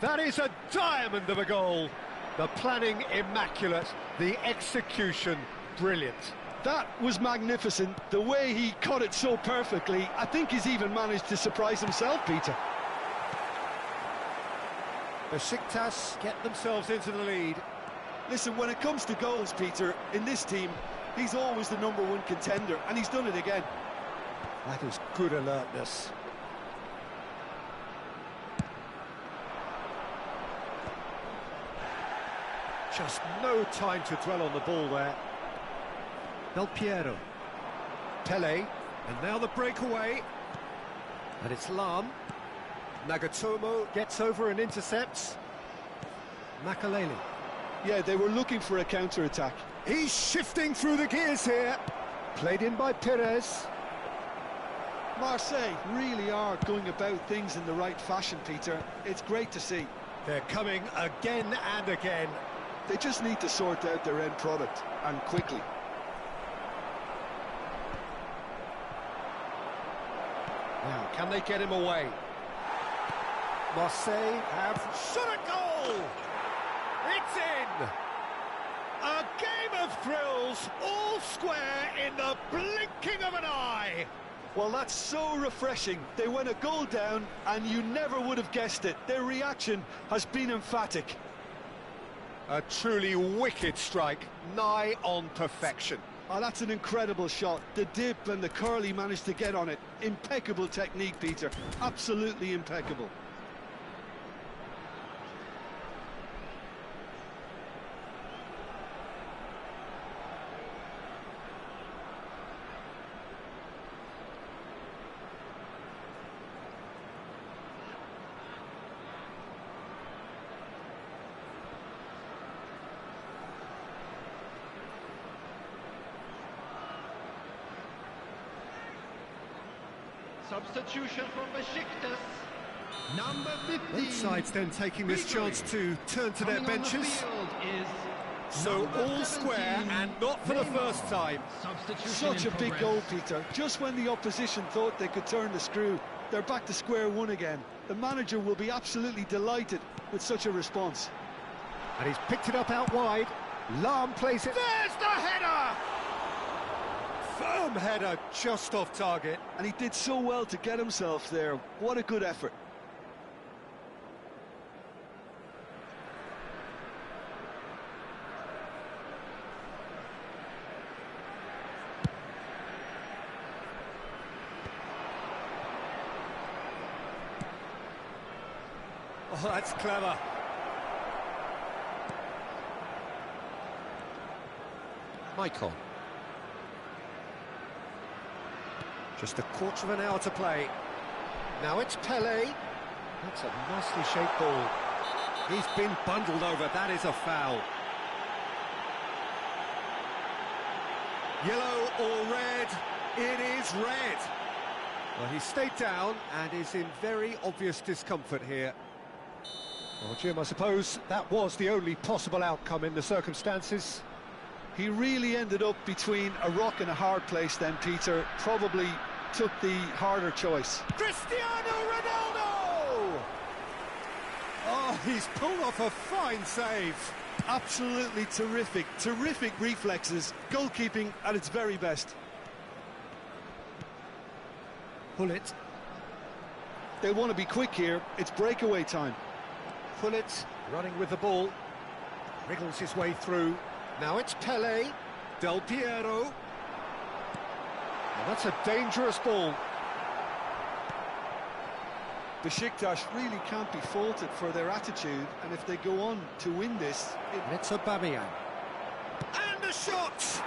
That is a diamond of a goal. The planning immaculate, the execution brilliant. That was magnificent. The way he cut it so perfectly, I think he's even managed to surprise himself, Peter. Besiktas get themselves into the lead. Listen, when it comes to goals, Peter, in this team, he's always the #1 contender, and he's done it again. That is good alertness. Just no time to dwell on the ball there. Del Piero. Pele. And now the breakaway. And it's Lam. Nagatomo gets over and intercepts. Makaleli. Yeah, they were looking for a counter-attack. He's shifting through the gears here. Played in by Perez. Marseille really are going about things in the right fashion, Peter. It's great to see. They're coming again and again. They just need to sort out their end product, and quickly. Now, can they get him away? Marseille have shot a goal! It's in! A game of thrills, all square in the blinking of an eye! Well, that's so refreshing. They went a goal down, and you never would have guessed it. Their reaction has been emphatic. A truly wicked strike, nigh on perfection. Oh, that's an incredible shot. The dip and the curl he managed to get on it. Impeccable technique, Peter. Absolutely impeccable. Substitution for Besiktas. Number 15. Both sides then taking this chance to turn to their benches. So all square and not for the first time. Such a big goal, Peter. Just when the opposition thought they could turn the screw, they're back to square one again. The manager will be absolutely delighted with such a response. And he's picked it up out wide. Lam plays it. There's the header! Firm header, just off target. And he did so well to get himself there. What a good effort. Oh, that's clever. Michael. Just a quarter of an hour to play. Now it's Pele. That's a nicely shaped ball. He's been bundled over. That is a foul. Yellow or red? It is red. Well, he stayed down and is in very obvious discomfort here. Well, Jim, I suppose that was the only possible outcome in the circumstances. He really ended up between a rock and a hard place then, Peter. Probably took the harder choice. Cristiano Ronaldo! Oh, he's pulled off a fine save. Absolutely terrific, terrific reflexes. Goalkeeping at its very best. Pullet. They want to be quick here. It's breakaway time. Pullet running with the ball. Wriggles his way through. Now it's Pele. Del Piero. Well, that's a dangerous ball. Besiktas really can't be faulted for their attitude, and if they go on to win this... It's Aubameyang. And a shot!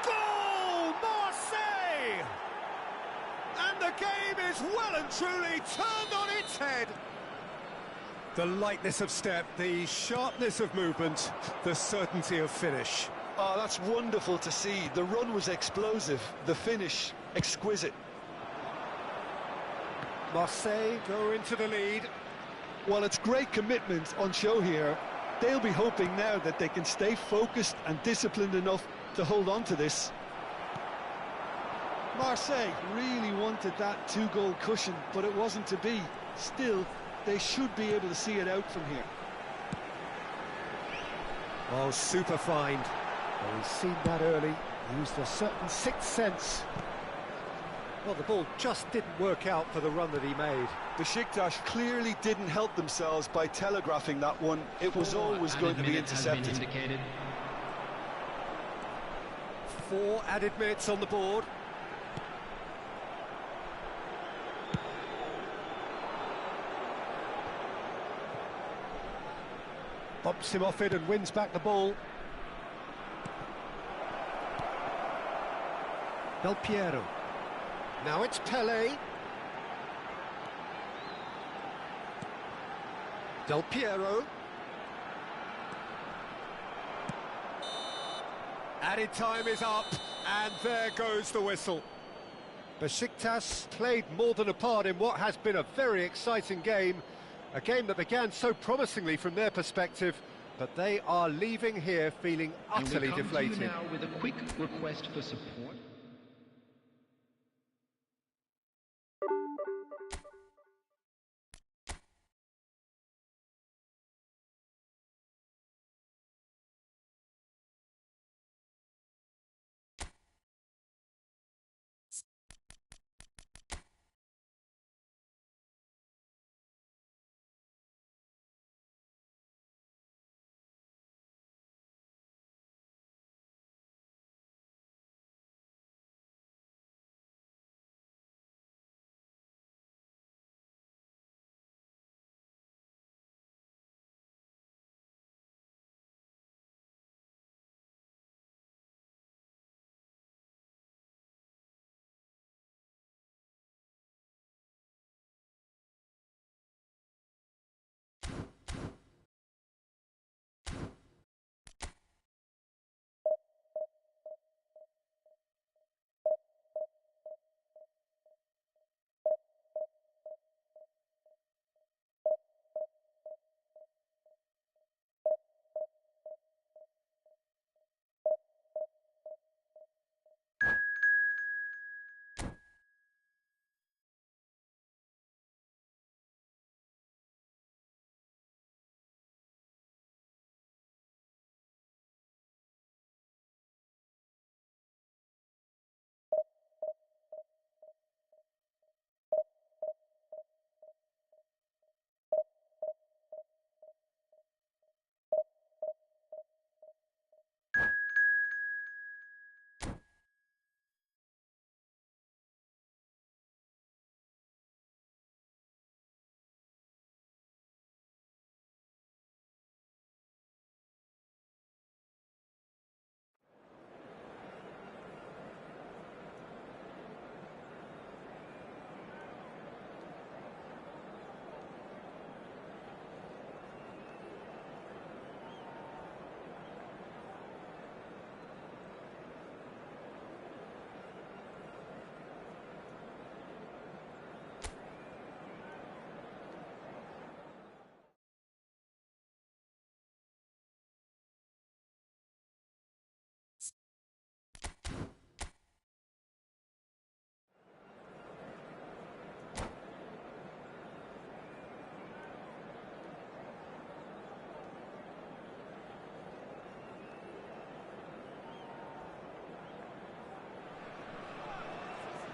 Goal! Marseille! And the game is well and truly turned on its head. The lightness of step, the sharpness of movement, the certainty of finish. Oh, that's wonderful to see. The run was explosive, the finish exquisite. Marseille go into the lead. Well, it's great commitment on show here. They'll be hoping now that they can stay focused and disciplined enough to hold on to this. Marseille really wanted that two-goal cushion, but it wasn't to be. Still, they should be able to see it out from here. Oh, super find. Well, he's seen that early, used a certain sixth sense. Well, the ball just didn't work out for the run that he made. Besiktas clearly didn't help themselves by telegraphing that one. It was always going to be intercepted. 4 added minutes on the board. Bumps him off it and wins back the ball. Del Piero. Now it's Pelé. Del Piero. Added time is up, and there goes the whistle. Besiktas played more than a part in what has been a very exciting game. A game that began so promisingly from their perspective, but they are leaving here feeling utterly deflated. And we come to you now with a quick request for support.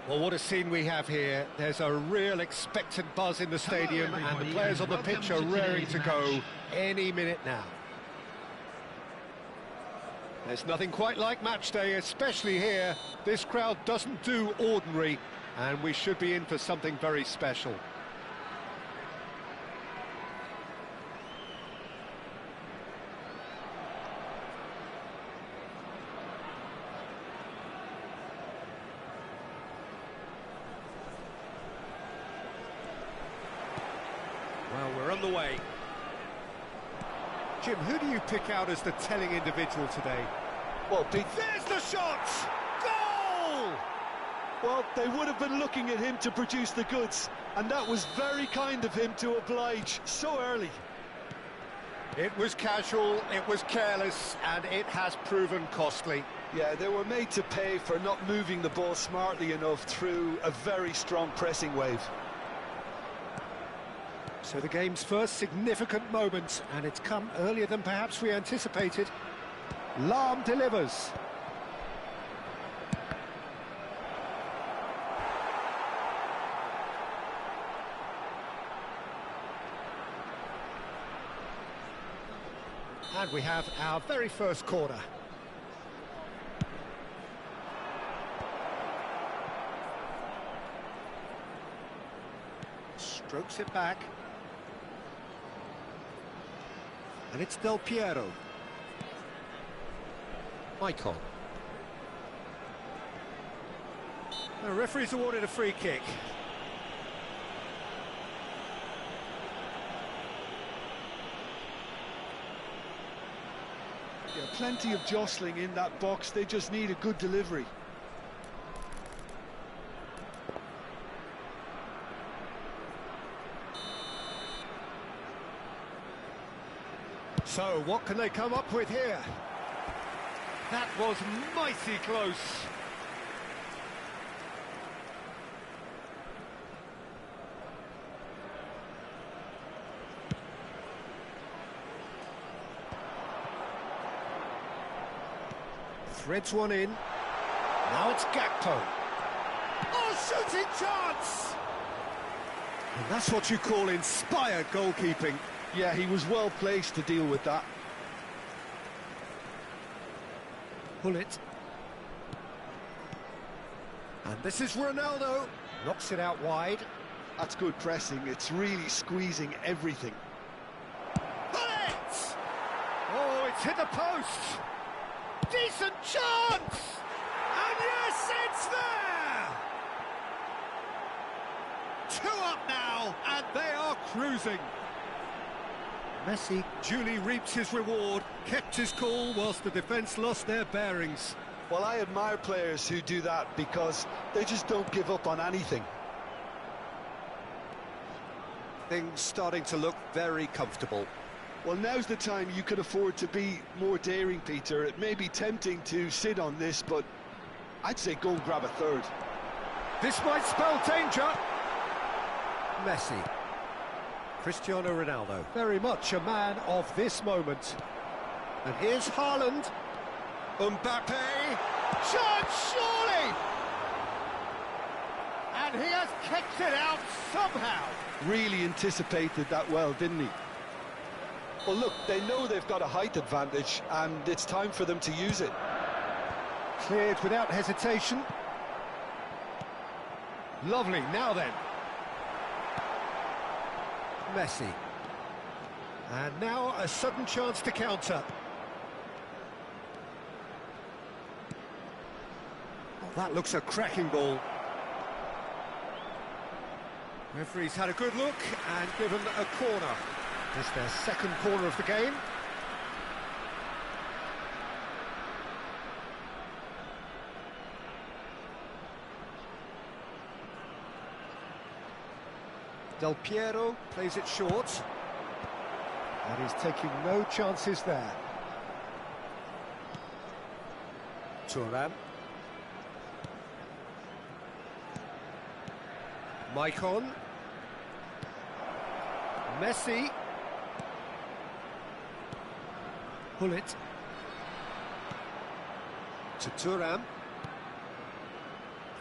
Well, what a scene we have here. There's a real expectant buzz in the stadium, and the players on the pitch are raring to go any minute now. There's nothing quite like match day, especially here. This crowd doesn't do ordinary, and we should be in for something very special. Well, we're on the way. Jim, who do you pick out as the telling individual today? Well, There's the shot! Goal! Well, they would have been looking at him to produce the goods. And that was very kind of him to oblige so early. It was casual, it was careless, and it has proven costly. Yeah, they were made to pay for not moving the ball smartly enough through a very strong pressing wave. So the game's first significant moment, and it's come earlier than perhaps we anticipated. Lahm delivers. And we have our very first corner. Strokes it back. And it's Del Piero. Maicon. The referee's awarded a free kick. Yeah, plenty of jostling in that box, they just need a good delivery. So, what can they come up with here? That was mighty close. Threads one in. Now it's Gakpo. Oh, shooting chance! And that's what you call inspired goalkeeping. Yeah, he was well placed to deal with that. Pull it. And this is Ronaldo. Knocks it out wide. That's good pressing, it's really squeezing everything. Pull it! Oh, it's hit the post. Decent chance! And yes, it's there! 2 up now, and they are cruising. Messi duly reaps his reward, kept his cool whilst the defence lost their bearings. Well, I admire players who do that because they just don't give up on anything. Things starting to look very comfortable. Well, now's the time you could afford to be more daring, Peter. It may be tempting to sit on this, but I'd say go and grab a third. This might spell danger. Messi. Cristiano Ronaldo, very much a man of this moment. And here's Haaland. Mbappe. Chance, surely! And he has kicked it out somehow. Really anticipated that well, didn't he? Well, look, they know they've got a height advantage, and it's time for them to use it. Cleared without hesitation. Lovely, now then. Messi. And now a sudden chance to counter. Oh, that looks a cracking ball. Referee's had a good look and given a corner. It's their second corner of the game. Del Piero plays it short. And he's taking no chances there. Thuram. Maicon. Messi. Pull it. To Thuram.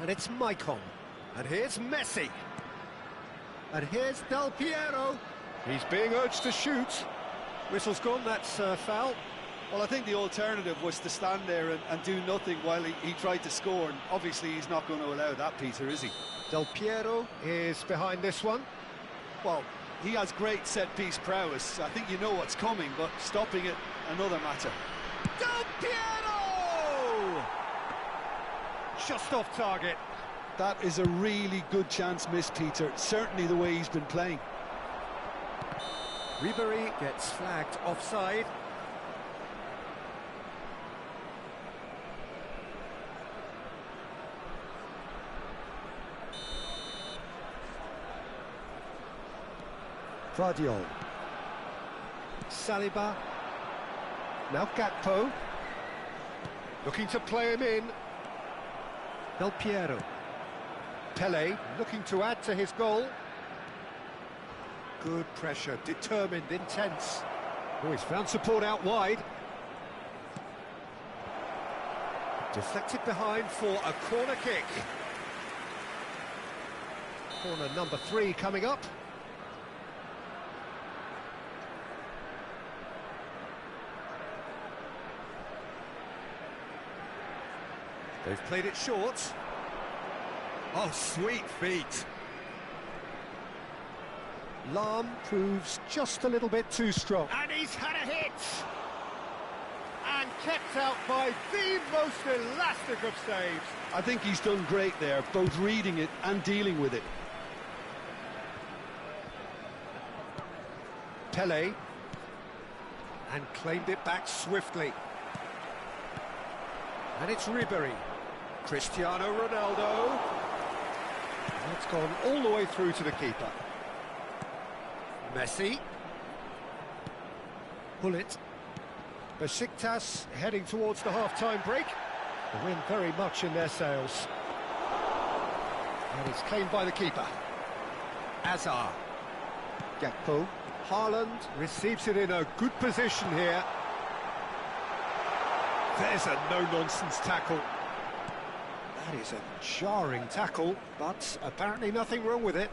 And it's Maicon. And here's Messi. And here's Del Piero. He's being urged to shoot. Whistle's gone, that's foul. Well, I think the alternative was to stand there and do nothing while he tried to score, and obviously he's not going to allow that, Peter, is he? Del Piero is behind this one. Well, he has great set-piece prowess. I think you know what's coming, but stopping it, another matter. Del Piero! Just off target. That is a really good chance missed, Peter. Certainly the way he's been playing. Ribery gets flagged offside. Vardiol. Saliba. Now Gakpo. Looking to play him in. Del Piero. Pele looking to add to his goal. Good pressure, determined, intense. Oh, he's found support out wide. Deflected behind for a corner kick. Corner number 3 coming up. They've played it short. Oh, sweet feet. Lahm proves just a little bit too strong. And he's had a hit! And kept out by the most elastic of saves. I think he's done great there, both reading it and dealing with it. Pele. And claimed it back swiftly. And it's Ribery. Cristiano Ronaldo. It's gone all the way through to the keeper. Messi. Bullet. Besiktas heading towards the half-time break. The wind very much in their sails. And it's claimed by the keeper. Azar. Gakpo. Haaland receives it in a good position here. There's a no-nonsense tackle. That is a jarring tackle, but apparently nothing wrong with it.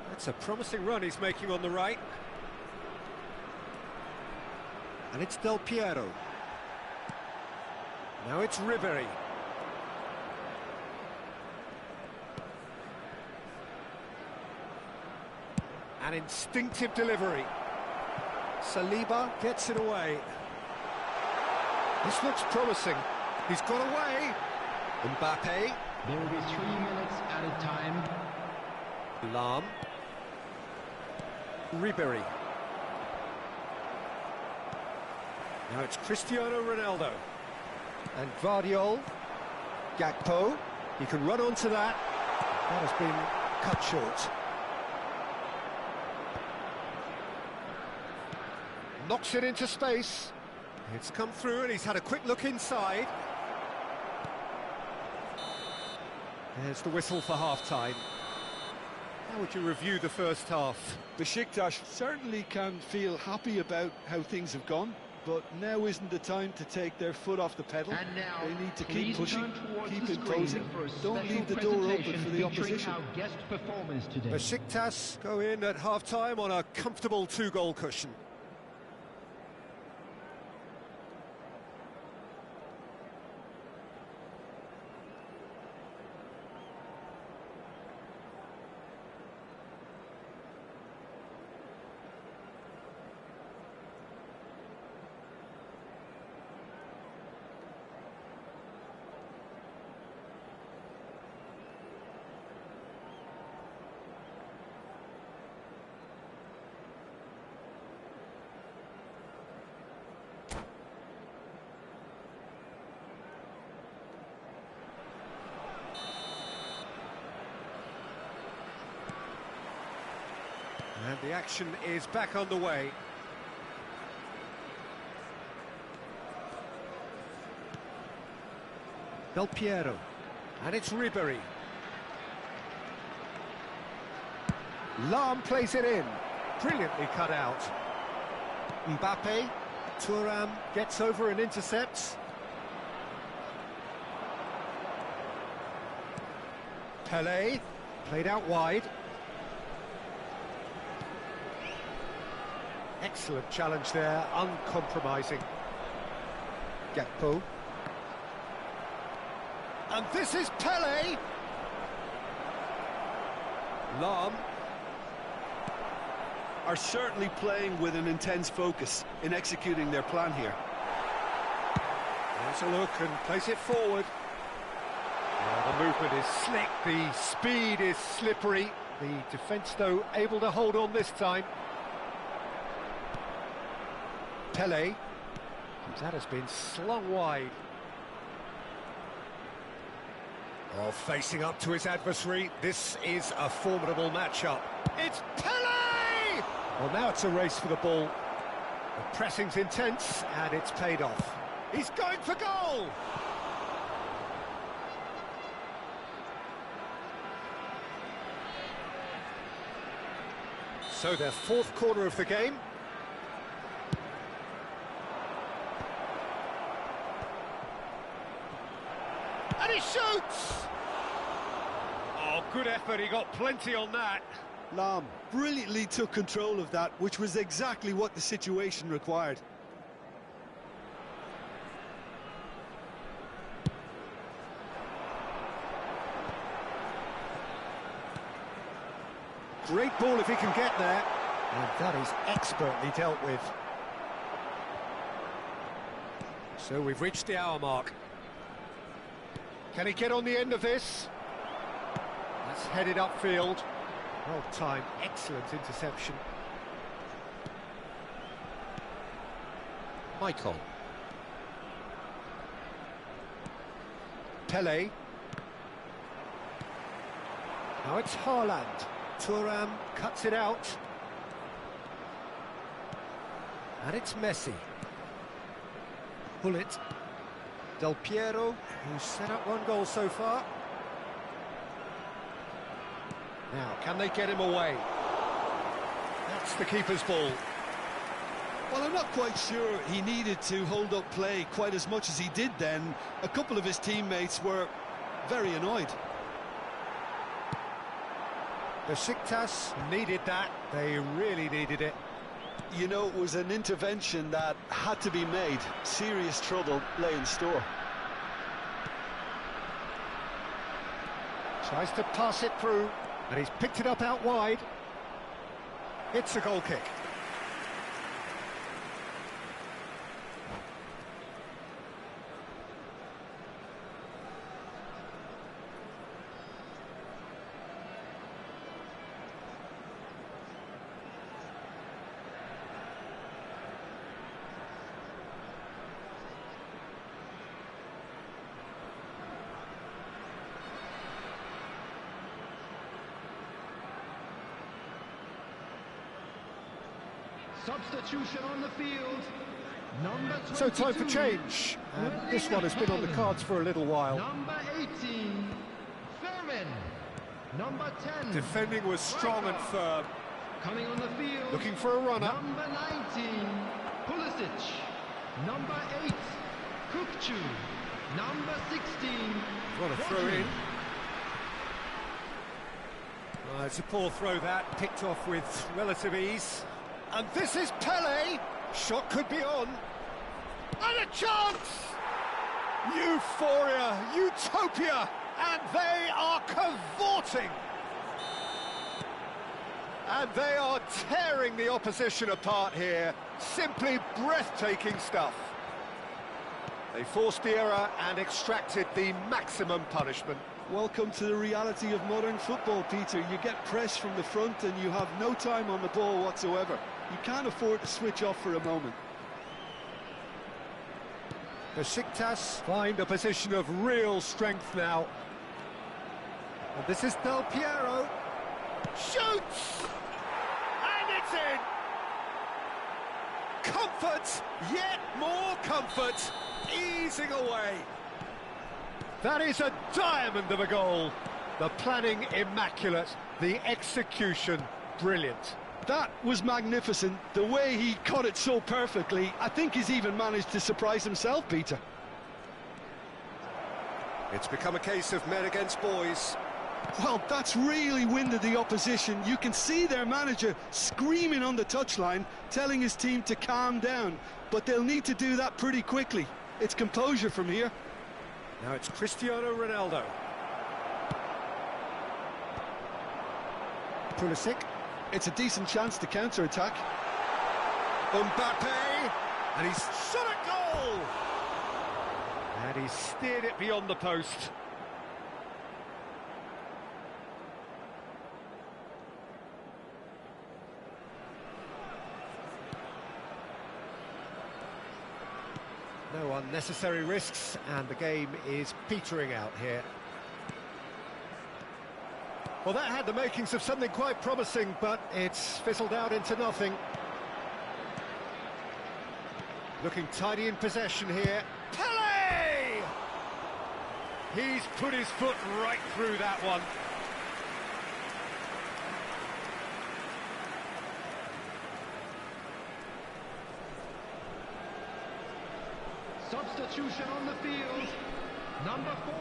That's a promising run he's making on the right. And it's Del Piero. Now it's Ribery. An instinctive delivery. Saliba gets it away. This looks promising. He's got away. Mbappe. There will be 3 minutes added time. Lahm. Ribery. Now it's Cristiano Ronaldo. And Vardiol. Gakpo. He can run onto that. That has been cut short. Knocks it into space. It's come through and he's had a quick look inside. There's the whistle for half-time. How would you review the first half? Besiktas certainly can feel happy about how things have gone, but now isn't the time to take their foot off the pedal. And now, they need to please keep pushing, turn towards keep the screen imposing. for a Don't special leave the door open presentation for the featuring opposition. our guest performers today. Besiktas go in at half-time on a comfortable 2-goal cushion. And the action is back underway. Del Piero. And it's Ribery. Lahm plays it in. Brilliantly cut out. Mbappe. Thuram gets over and intercepts. Pele. Played out wide. Excellent challenge there, uncompromising. Gakpo. And this is Pele! Lahm. Are certainly playing with an intense focus in executing their plan here. There's a look and plays it forward. The movement is slick, the speed is slippery. The defence, though, able to hold on this time. Pele. That has been slung wide. Well, facing up to his adversary, this is a formidable matchup. It's Pele! Well, now it's a race for the ball. The pressing's intense, and it's paid off. He's going for goal! So their fourth corner of the game. And he shoots! Oh, good effort, he got plenty on that. Lam brilliantly took control of that, which was exactly what the situation required. Great ball if he can get there. And that is expertly dealt with. So we've reached the hour mark. Can he get on the end of this? That's headed upfield. Well timed, excellent interception. Michael. Pele. Now it's Haaland. Thuram cuts it out. And it's Messi. Bullet. Del Piero, who's set up one goal so far. Now, can they get him away? That's the keeper's ball. Well, I'm not quite sure he needed to hold up play quite as much as he did then. A couple of his teammates were very annoyed. Besiktas needed that. They really needed it. You know, it was an intervention that had to be made. Serious trouble lay in store. Tries to pass it through, and he's picked it up out wide. It's a goal kick. Substitution on the field. Number 22. So time for change. And this one has been on the cards for a little while. Number 18, Fermin. Number 10. Defending was strong and firm. Coming on the field. Looking for a runner. Number 19, Pulisic. Number 8, Kukcu. Number 16. What a throw in. It's a poor throw that, picked off with relative ease. And this is Pele. Shot could be on. And a chance! Euphoria, utopia, and they are cavorting. And they are tearing the opposition apart here. Simply breathtaking stuff. They forced the error and extracted the maximum punishment. Welcome to the reality of modern football, Peter. You get press from the front and you have no time on the ball whatsoever. You can't afford to switch off for a moment. Besiktas find a position of real strength now. And this is Del Piero. Shoots! And it's in! Comfort, yet more comfort, easing away. That is a diamond of a goal. The planning immaculate, the execution brilliant. That was magnificent. The way he caught it so perfectly, I think he's even managed to surprise himself, Peter. It's become a case of men against boys. Well, that's really winded the opposition. You can see their manager screaming on the touchline, telling his team to calm down. But they'll need to do that pretty quickly. It's composure from here. Now it's Cristiano Ronaldo. Pulisic. It's a decent chance to counter-attack. Mbappe, and he's shot a goal! And he's steered it beyond the post. No unnecessary risks, and the game is petering out here. Well, that had the makings of something quite promising, but it's fizzled out into nothing. Looking tidy in possession here. Pele! He's put his foot right through that one. Substitution on the field. Number 4.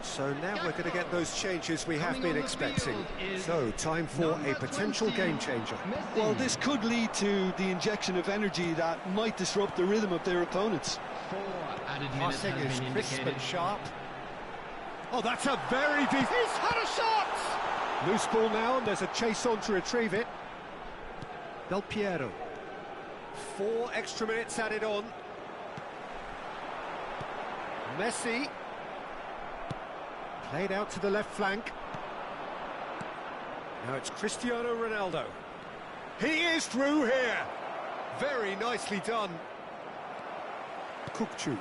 So now we're going to get those changes we have been expecting. So, time for a potential game changer. Well, this could lead to the injection of energy that might disrupt the rhythm of their opponents. 4 added minutes Passing has is been crisp indicated. and sharp. Oh, that's a very deep... He's had a shot! Loose ball now, and there's a chase on to retrieve it. Del Piero. 4 extra minutes added on. Messi. Played out to the left flank. Now it's Cristiano Ronaldo. He is through here. Very nicely done. Kukçu.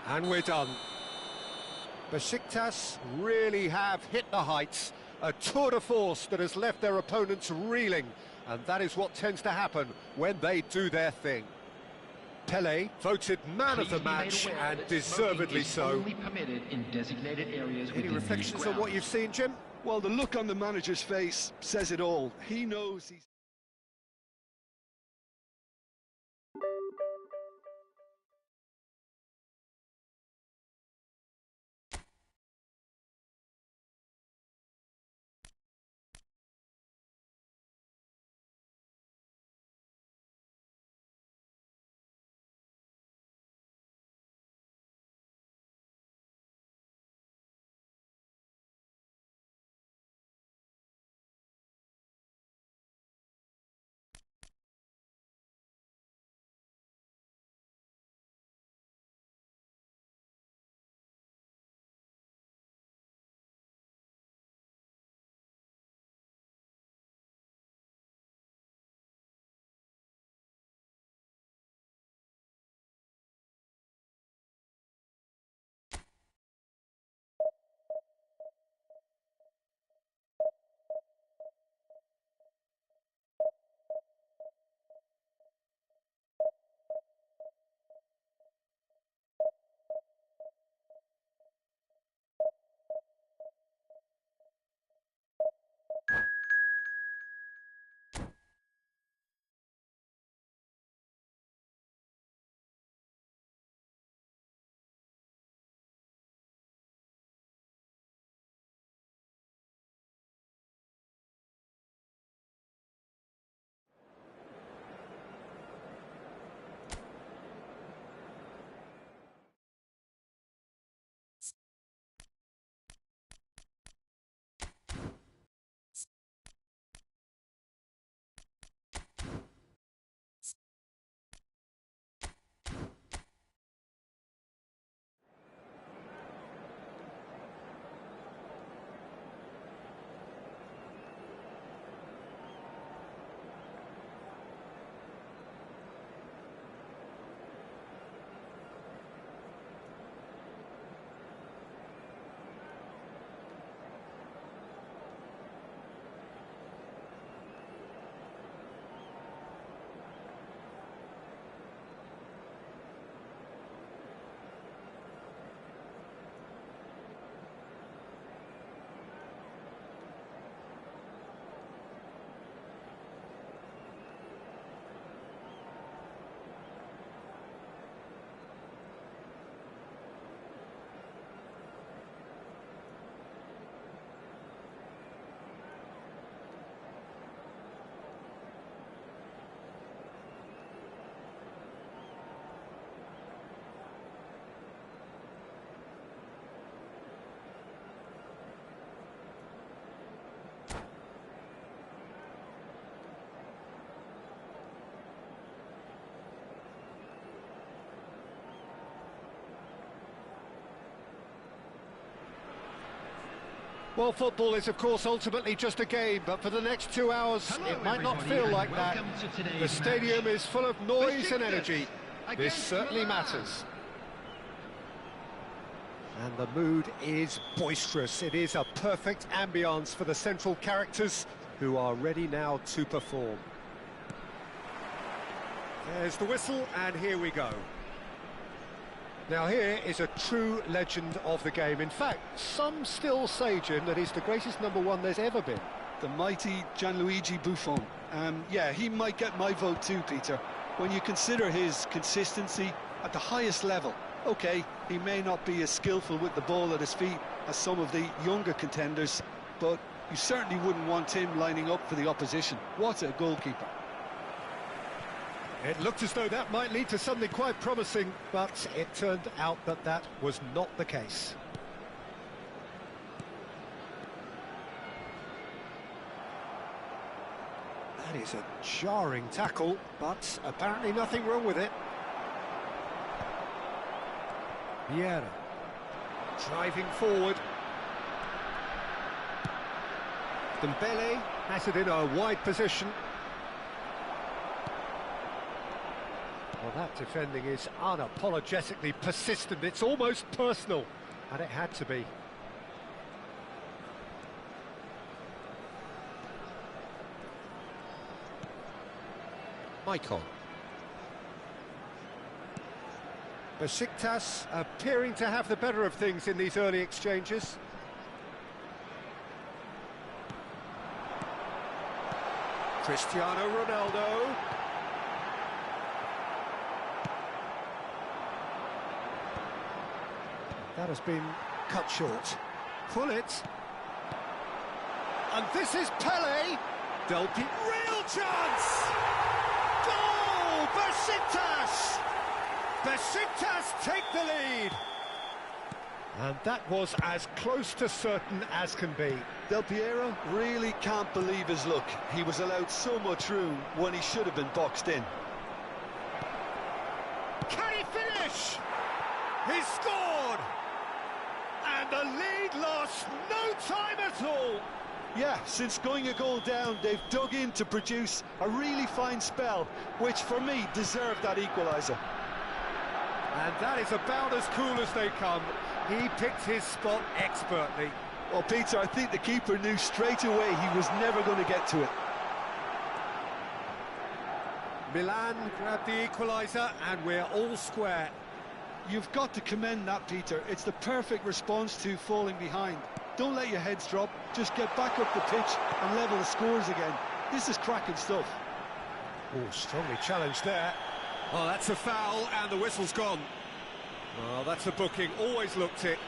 And we're done. Besiktas really have hit the heights. A tour de force that has left their opponents reeling. And that is what tends to happen when they do their thing. Pele voted man of the match, and deservedly so. Only permitted in designated areas. Any reflections on what you've seen, Jim? Well, the look on the manager's face says it all. He knows he's... Well, football is, of course, ultimately just a game, but for the next 2 hours, it might not feel like that. The stadium is full of noise and energy. This certainly matters. And the mood is boisterous. It is a perfect ambience for the central characters who are ready now to perform. There's the whistle, and here we go. Now here is a true legend of the game. In fact, some still say, Jim, that he's the greatest number one there's ever been. The mighty Gianluigi Buffon. Yeah, he might get my vote too, Peter. When you consider his consistency at the highest level, OK, he may not be as skillful with the ball at his feet as some of the younger contenders, but you certainly wouldn't want him lining up for the opposition. What a goalkeeper. It looked as though that might lead to something quite promising, but it turned out that that was not the case. That is a jarring tackle, but apparently nothing wrong with it. Vieira, driving forward. Dembele has it in a wide position. Well, that defending is unapologetically persistent. It's almost personal, and it had to be. Maicon. Besiktas appearing to have the better of things in these early exchanges. Cristiano Ronaldo. That has been cut short. Pull it. And this is Pele. Real chance! Goal! Besiktas! Besiktas take the lead. And that was as close to certain as can be. Del Piero really can't believe his luck. He was allowed so much room when he should have been boxed in. Can he finish? He scored! And the lead lost no time at all. Yeah, since going a goal down, they've dug in to produce a really fine spell, which for me deserved that equaliser. And that is about as cool as they come. He picked his spot expertly. Well, Peter, I think the keeper knew straight away he was never going to get to it. Milan grabbed the equaliser, and we're all square. You've got to commend that, Peter. It's the perfect response to falling behind. Don't let your heads drop, just get back up the pitch and level the scores again. This is cracking stuff. Oh, strongly challenged there. Oh, that's a foul, and the whistle's gone. Well, that's a booking, always looked it.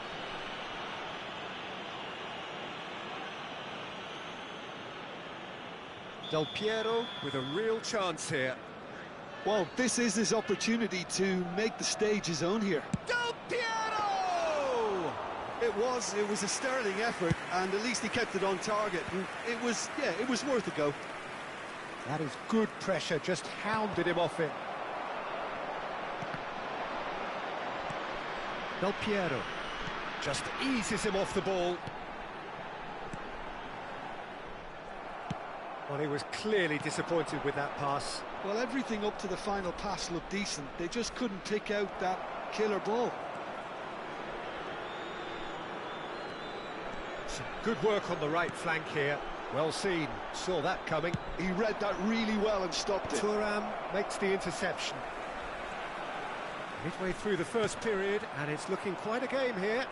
Del Piero with a real chance here. Well, this is his opportunity to make the stage his own here. Del Piero! It was a sterling effort, and at least he kept it on target. And it was worth a go. That is good pressure, just hounded him off it. Del Piero just eases him off the ball. Well, he was clearly disappointed with that pass. Well, everything up to the final pass looked decent. They just couldn't pick out that killer ball. Some good work on the right flank here. Well seen, saw that coming. He read that really well and stopped it. Thuram makes the interception. Midway through the first period, and it's looking quite a game here.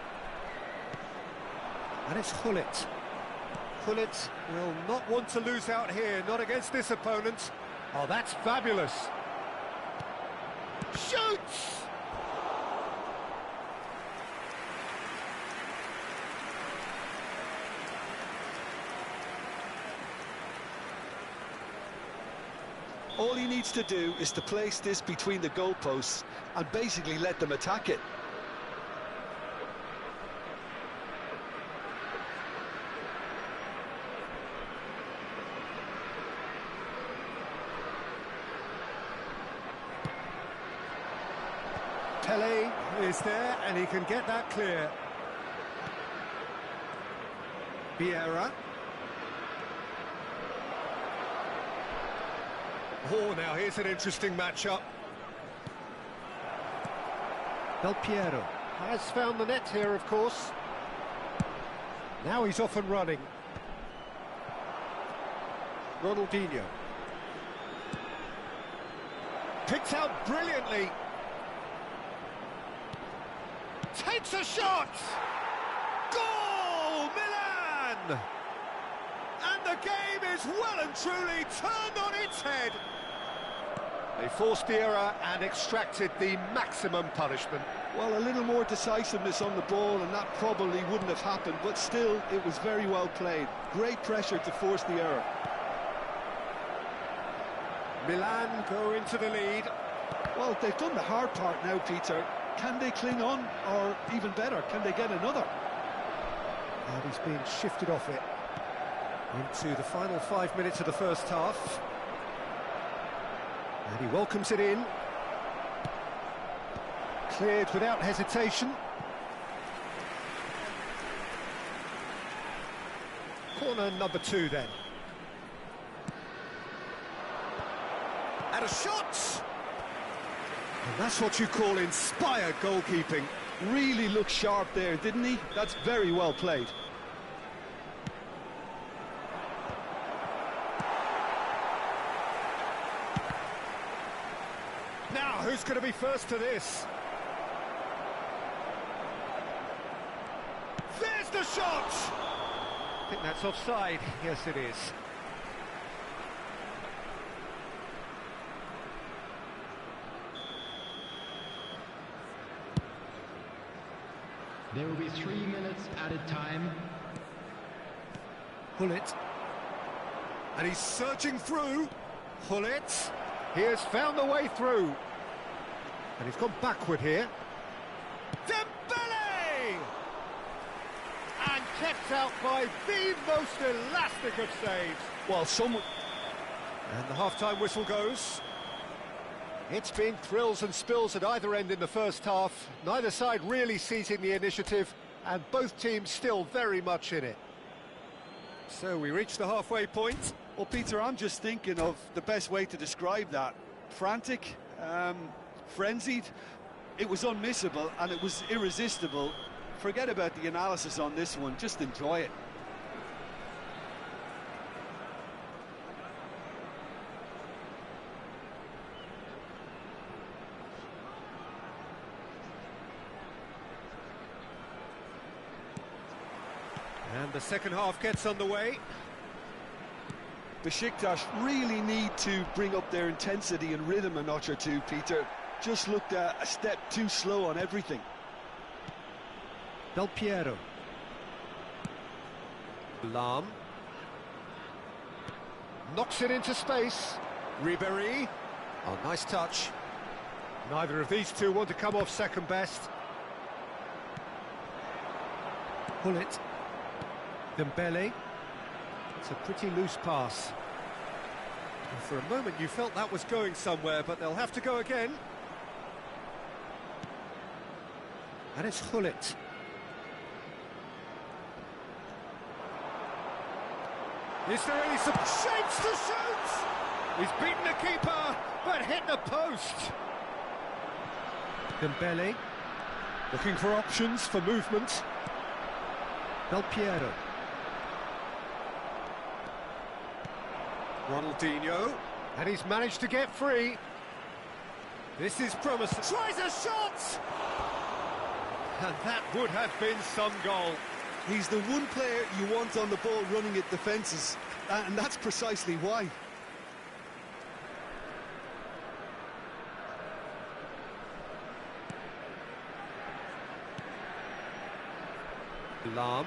And it's Gullit. Gullit will not want to lose out here, not against this opponent. Oh, that's fabulous. Shoots! All he needs to do is to place this between the goalposts and basically let them attack it. Pele is there, and he can get that clear. Vieira. Oh, now here's an interesting matchup. Del Piero. Has found the net here, of course. Now he's off and running. Ronaldinho. Picked out brilliantly. Takes a shot! Goal! Milan! And the game is well and truly turned on its head. They forced the error and extracted the maximum punishment. Well, a little more decisiveness on the ball and that probably wouldn't have happened, but still, it was very well played. Great pressure to force the error. Milan go into the lead. Well, they've done the hard part now, Peter. Can they cling on, or even better, can they get another? And he's being shifted off it into the final 5 minutes of the first half. And he welcomes it in. Cleared without hesitation. Corner number 2 then. And a shot! And that's what you call inspired goalkeeping. Really looked sharp there, didn't he? That's very well played. Now, who's going to be first to this? There's the shot! I think that's offside. Yes, it is. There will be 3 minutes added time. Hullet. And he's searching through. Hullet. He has found the way through. And he's gone backward here. Dembele! And kept out by the most elastic of saves. Well, someone... And the half-time whistle goes. It's been thrills and spills at either end in the first half. Neither side really seizing the initiative, and both teams still very much in it. So we reach the halfway point. Well, Peter, I'm just thinking of the best way to describe that. Frantic, frenzied. It was unmissable and it was irresistible. Forget about the analysis on this one, just enjoy it. And the second half gets underway. Besiktas really need to bring up their intensity and rhythm a notch or two, Peter. Just looked a step too slow on everything. Del Piero. Lahm. Knocks it into space. Ribéry. Oh, nice touch. Neither of these two want to come off second best. Hullet. Dembele. It's a pretty loose pass. And for a moment you felt that was going somewhere, but they'll have to go again. And it's Hullet. Is there any shapes to shoot? He's beaten the keeper, but hit the post. Dembele. Looking for options for movement. Del Piero. Ronaldinho, and he's managed to get free. This is promising. Tries a shot! And that would have been some goal. He's the one player you want on the ball running at defences, and that's precisely why. Lahm.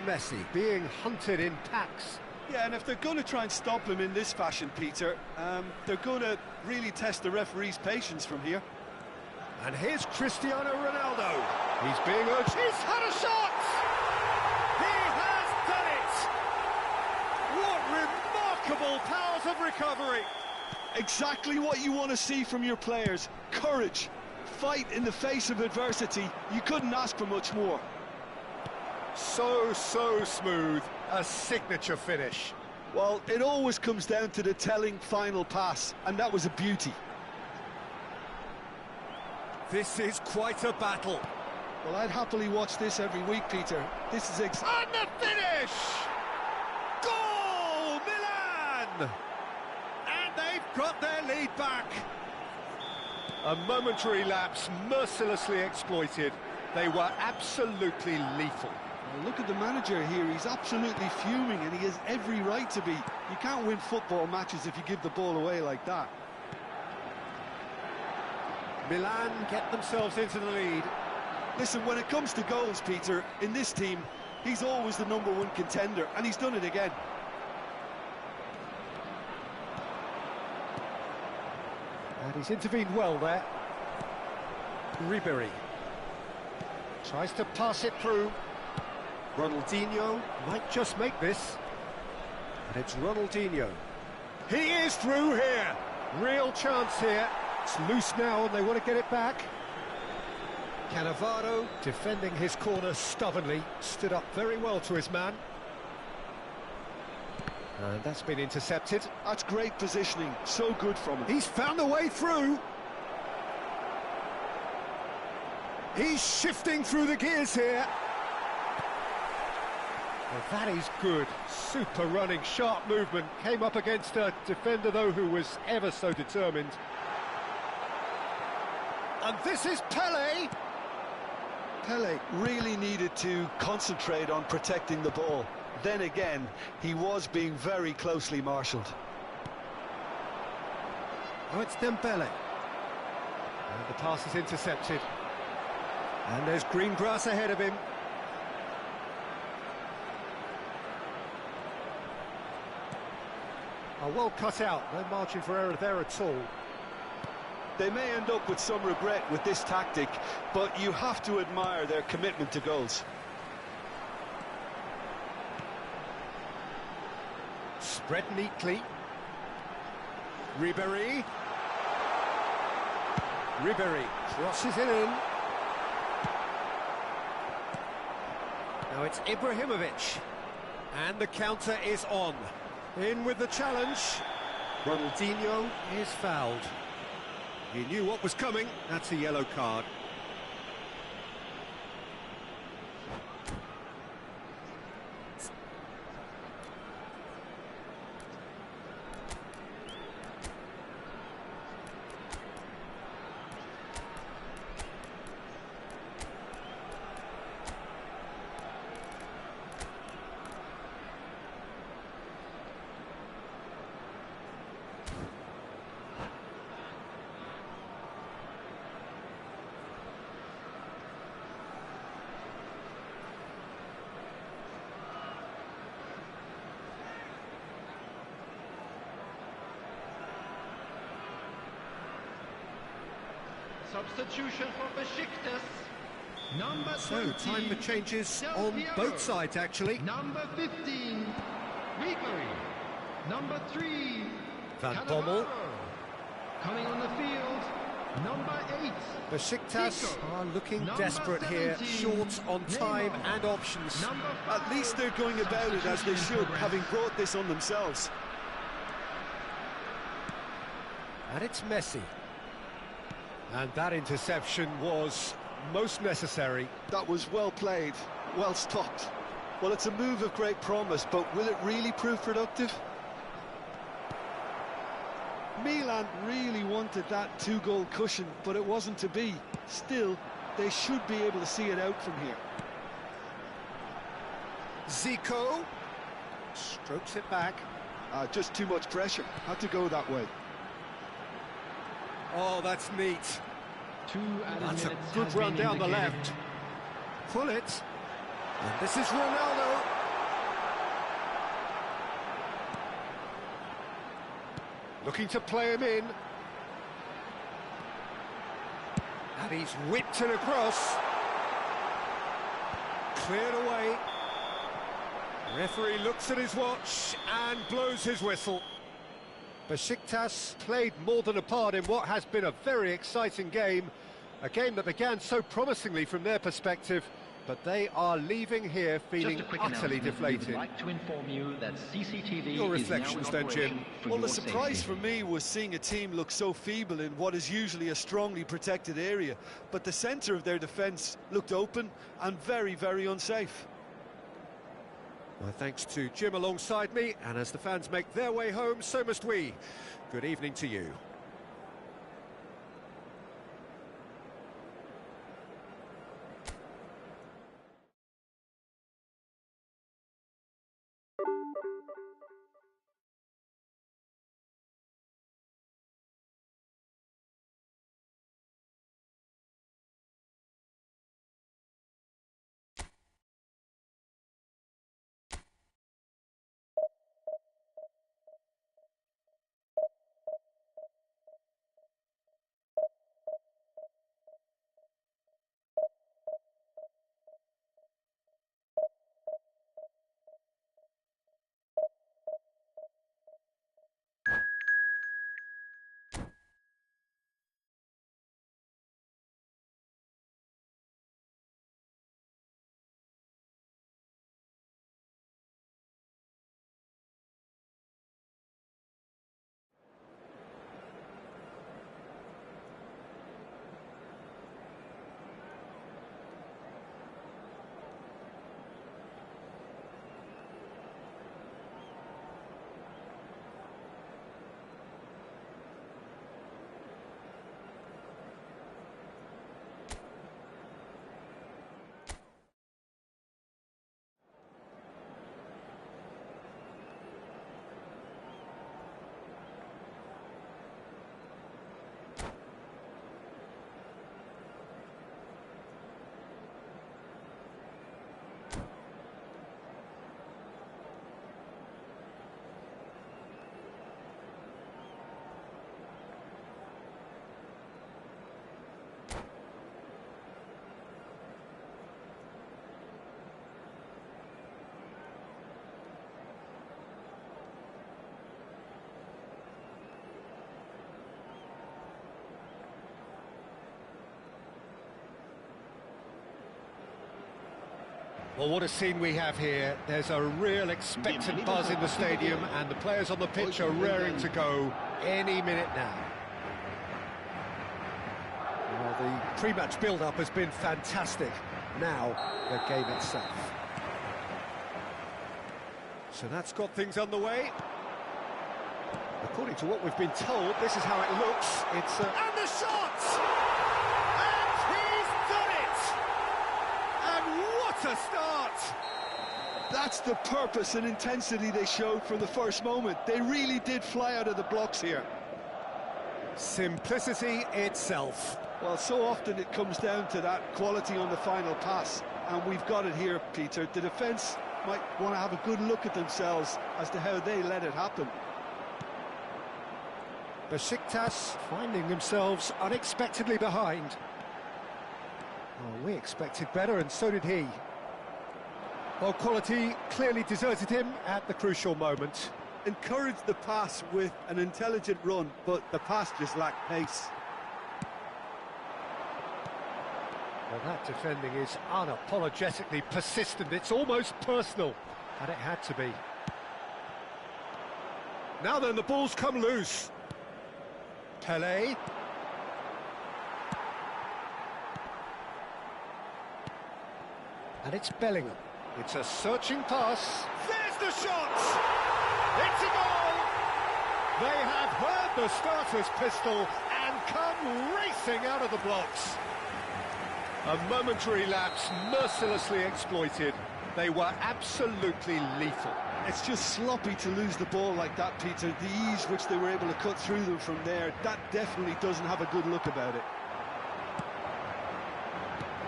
Messi being hunted in packs. Yeah, and if they're going to try and stop him in this fashion, Peter, they're going to really test the referee's patience from here. And here's Cristiano Ronaldo. He's being urged. He's had a shot! He has done it! What remarkable powers of recovery! Exactly what you want to see from your players. Courage. Fight in the face of adversity. You couldn't ask for much more. So smooth. A signature finish. Well, it always comes down to the telling final pass, and that was a beauty. This is quite a battle. Well, I'd happily watch this every week, Peter. This is And the finish! Goal, Milan! And they've got their lead back. A momentary lapse, mercilessly exploited. They were absolutely lethal. Well, look at the manager here. He's absolutely fuming, and he has every right to be. You can't win football matches if you give the ball away like that. Milan get themselves into the lead. Listen, when it comes to goals, Peter, in this team, he's always the #1 contender, and he's done it again. And he's intervened well there. Ribery tries to pass it through. Ronaldinho might just make this. And it's Ronaldinho. He is through here. Real chance here. It's loose now and they want to get it back. Cannavaro defending his corner stubbornly. Stood up very well to his man. And that's been intercepted. That's great positioning. So good from him. He's found a way through. He's shifting through the gears here. Well, that is good. Super running, sharp movement. Came up against a defender, though, who was ever so determined. And this is Pele. Pele really needed to concentrate on protecting the ball. Then again, he was being very closely marshalled. Oh, it's Dembele. And the pass is intercepted. And there's green grass ahead of him. Oh, well cut out. No margin for error there at all. They may end up with some regret with this tactic, but you have to admire their commitment to goals. Spread neatly. Ribery. Ribery crosses it in. Now it's Ibrahimovic. And the counter is on. In with the challenge. Ronaldinho is fouled. He knew what was coming. That's a yellow card. Substitution for Besiktas. Number 20. So, time for changes on Piero. both sides, actually. Number 15, Ribery. Number 3, Van Cannavaro. Bommel. Coming on the field, number 8. Besiktas Zico. are looking Number desperate here, 17, short on time Neymar. and options. Number 5, At least they're going about it as they should, having brought this on themselves. And it's Messi. And that interception was most necessary. That was well played, well stopped. Well, it's a move of great promise, but will it really prove productive? Milan really wanted that 2-goal cushion, but it wasn't to be. Still, they should be able to see it out from here. Zico strokes it back. Just too much pressure. Had to go that way. Oh, that's neat. 2 added That's a minutes good has run been down the indicated. left. Pull it. And this is Ronaldo. Looking to play him in. And he's whipped it across. Cleared away. Referee looks at his watch and blows his whistle. Besiktas played more than a part in what has been a very exciting game. A game that began so promisingly from their perspective, but they are leaving here feeling Just a quick utterly announcement. deflated. We'd like to inform you that CCTV Your is now in reflections then, operation Jim. for Well, your the surprise safety. for me was seeing a team look so feeble in what is usually a strongly protected area, but the centre of their defence looked open and very, very unsafe. My thanks to Jim alongside me, and as the fans make their way home, so must we. Good evening to you. Well, what a scene we have here. There's a real expectant buzz in the stadium, and the players on the pitch are raring to go any minute now. Well, the pre-match build-up has been fantastic. Now, the game itself. So that's got things underway. According to what we've been told, this is how it looks. It's and the shot! And he's done it! And what a start! That's the purpose and intensity they showed from the first moment. They really did fly out of the blocks here. Simplicity itself. Well, so often it comes down to that quality on the final pass, and we've got it here, Peter. The defence might want to have a good look at themselves as to how they let it happen. Besiktas finding themselves unexpectedly behind. Oh, we expected better, and so did he. Well, quality clearly deserted him at the crucial moment. Encouraged the pass with an intelligent run, but the pass just lacked pace. Well, that defending is unapologetically persistent. It's almost personal, and it had to be. Now then, the ball's come loose. Pelé. And it's Bellingham. It's a searching pass. There's the shot! It's a goal! They have heard the starter's pistol and come racing out of the blocks. A momentary lapse mercilessly exploited. They were absolutely lethal. It's just sloppy to lose the ball like that, Peter. The ease which they were able to cut through them from there, that definitely doesn't have a good look about it.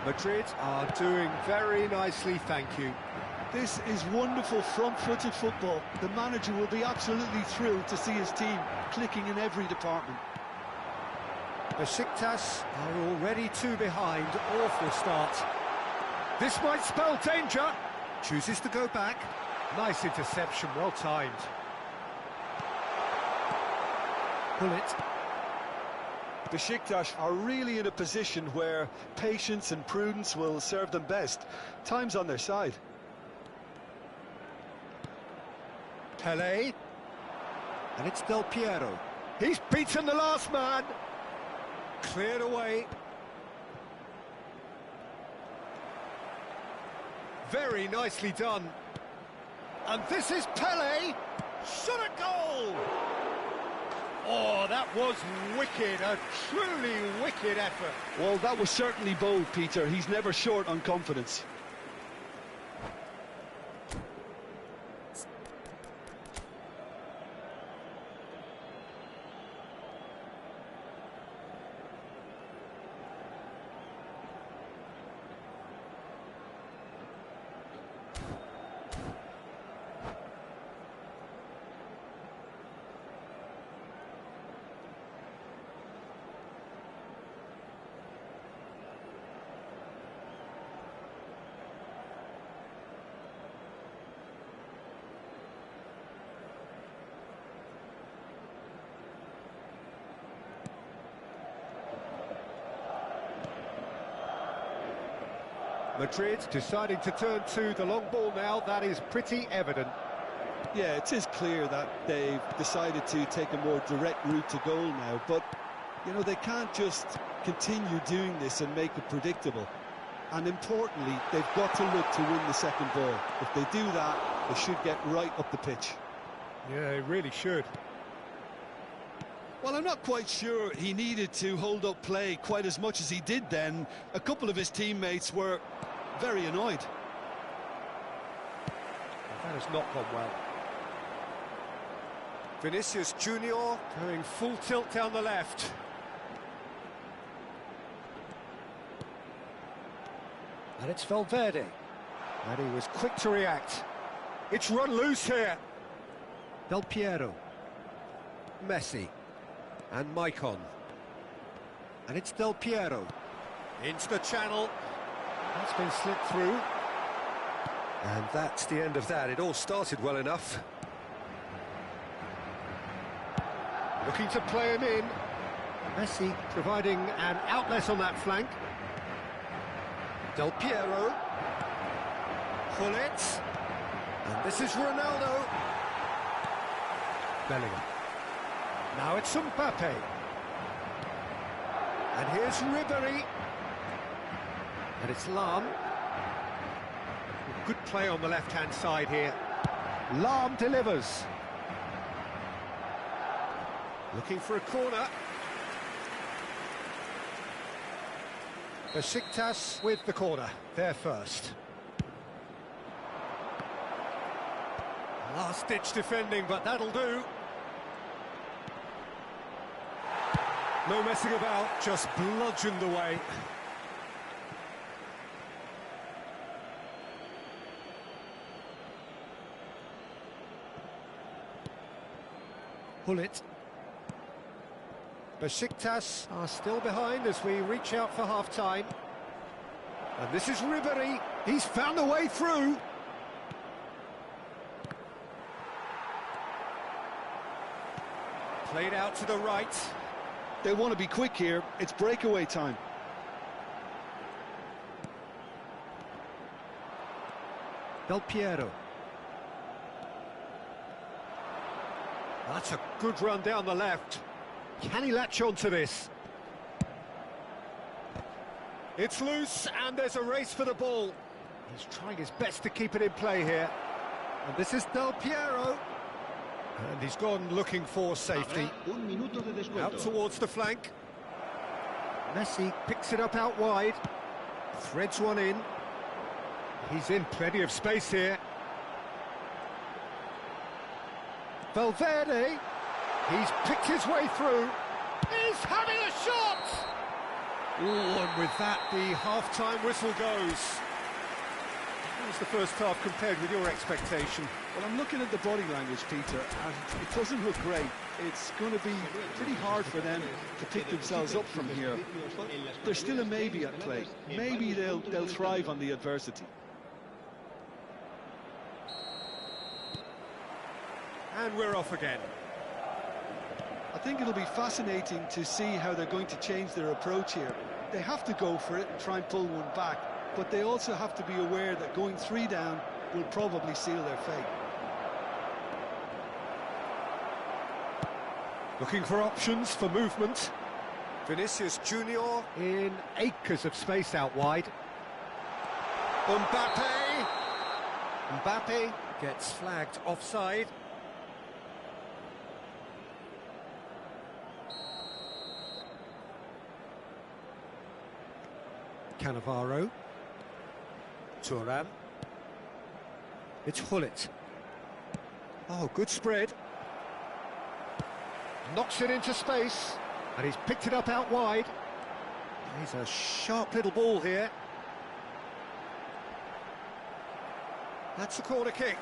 Madrid are doing very nicely, thank you. This is wonderful front-footed football. The manager will be absolutely thrilled to see his team clicking in every department. Besiktas are already two behind. Awful start. This might spell danger. Chooses to go back. Nice interception, well timed. Pull it. Besiktas are really in a position where patience and prudence will serve them best. Time's on their side. Pele. And it's Del Piero. He's beaten the last man. Cleared away. Very nicely done. And this is Pele. Shot a goal! Oh, that was wicked, a truly wicked effort. Well, that was certainly bold, Peter. He's never short on confidence. Madrid deciding to turn to the long ball now, that is pretty evident. Yeah, it is clear that they've decided to take a more direct route to goal now, but, you know, they can't just continue doing this and make it predictable. And importantly, they've got to look to win the second ball. If they do that, they should get right up the pitch. Yeah, they really should. Well, I'm not quite sure he needed to hold up play quite as much as he did then. A couple of his teammates were very annoyed. That has not gone well. Vinicius Junior going full tilt down the left. And it's Valverde. And he was quick to react. It's run loose here. Del Piero. Messi. And Maicon. And it's Del Piero. Into the channel. That's been slipped through. And that's the end of that. It all started well enough. Looking to play him in. Messi providing an outlet on that flank. Del Piero. Gullit. And this is Ronaldo. Bellingham. Now it's Mbappe. And here's Ribéry. And it's Lahm. Good play on the left-hand side here. Lahm delivers. Looking for a corner. Besiktas with the corner. They're first. Last-ditch defending, but that'll do. No messing about, just bludgeoned away. Gullit. Besiktas are still behind as we reach out for half-time. And this is Ribéry. He's found a way through. Played out to the right. They want to be quick here. It's breakaway time. Del Piero. That's a good run down the left. Can he latch on to this? It's loose, and there's a race for the ball. He's trying his best to keep it in play here. And this is Del Piero. And he's gone looking for safety. Out towards the flank. Messi picks it up out wide. Threads one in. He's in plenty of space here. Valverde. He's picked his way through. He's having a shot! Ooh, and with that, the half-time whistle goes. How was the first half compared with your expectation? Well, I'm looking at the body language, Peter, and it doesn't look great. It's going to be pretty hard for them to pick themselves up from here. But there's still a maybe at play. Maybe they'll thrive on the adversity. And we're off again. A think it'll be fascinating to see how they're going to change their approach here. They have to go for it and try and pull one back, but they also have to be aware that going 3 down will probably seal their fate. Looking for options for movement. Vinicius Junior in acres of space out wide. Mbappe gets flagged offside. Cannavaro. Thuram. It's Hullet. Oh, good spread. Knocks it into space, and he's picked it up out wide. He's a sharp little ball here. That's a corner kick.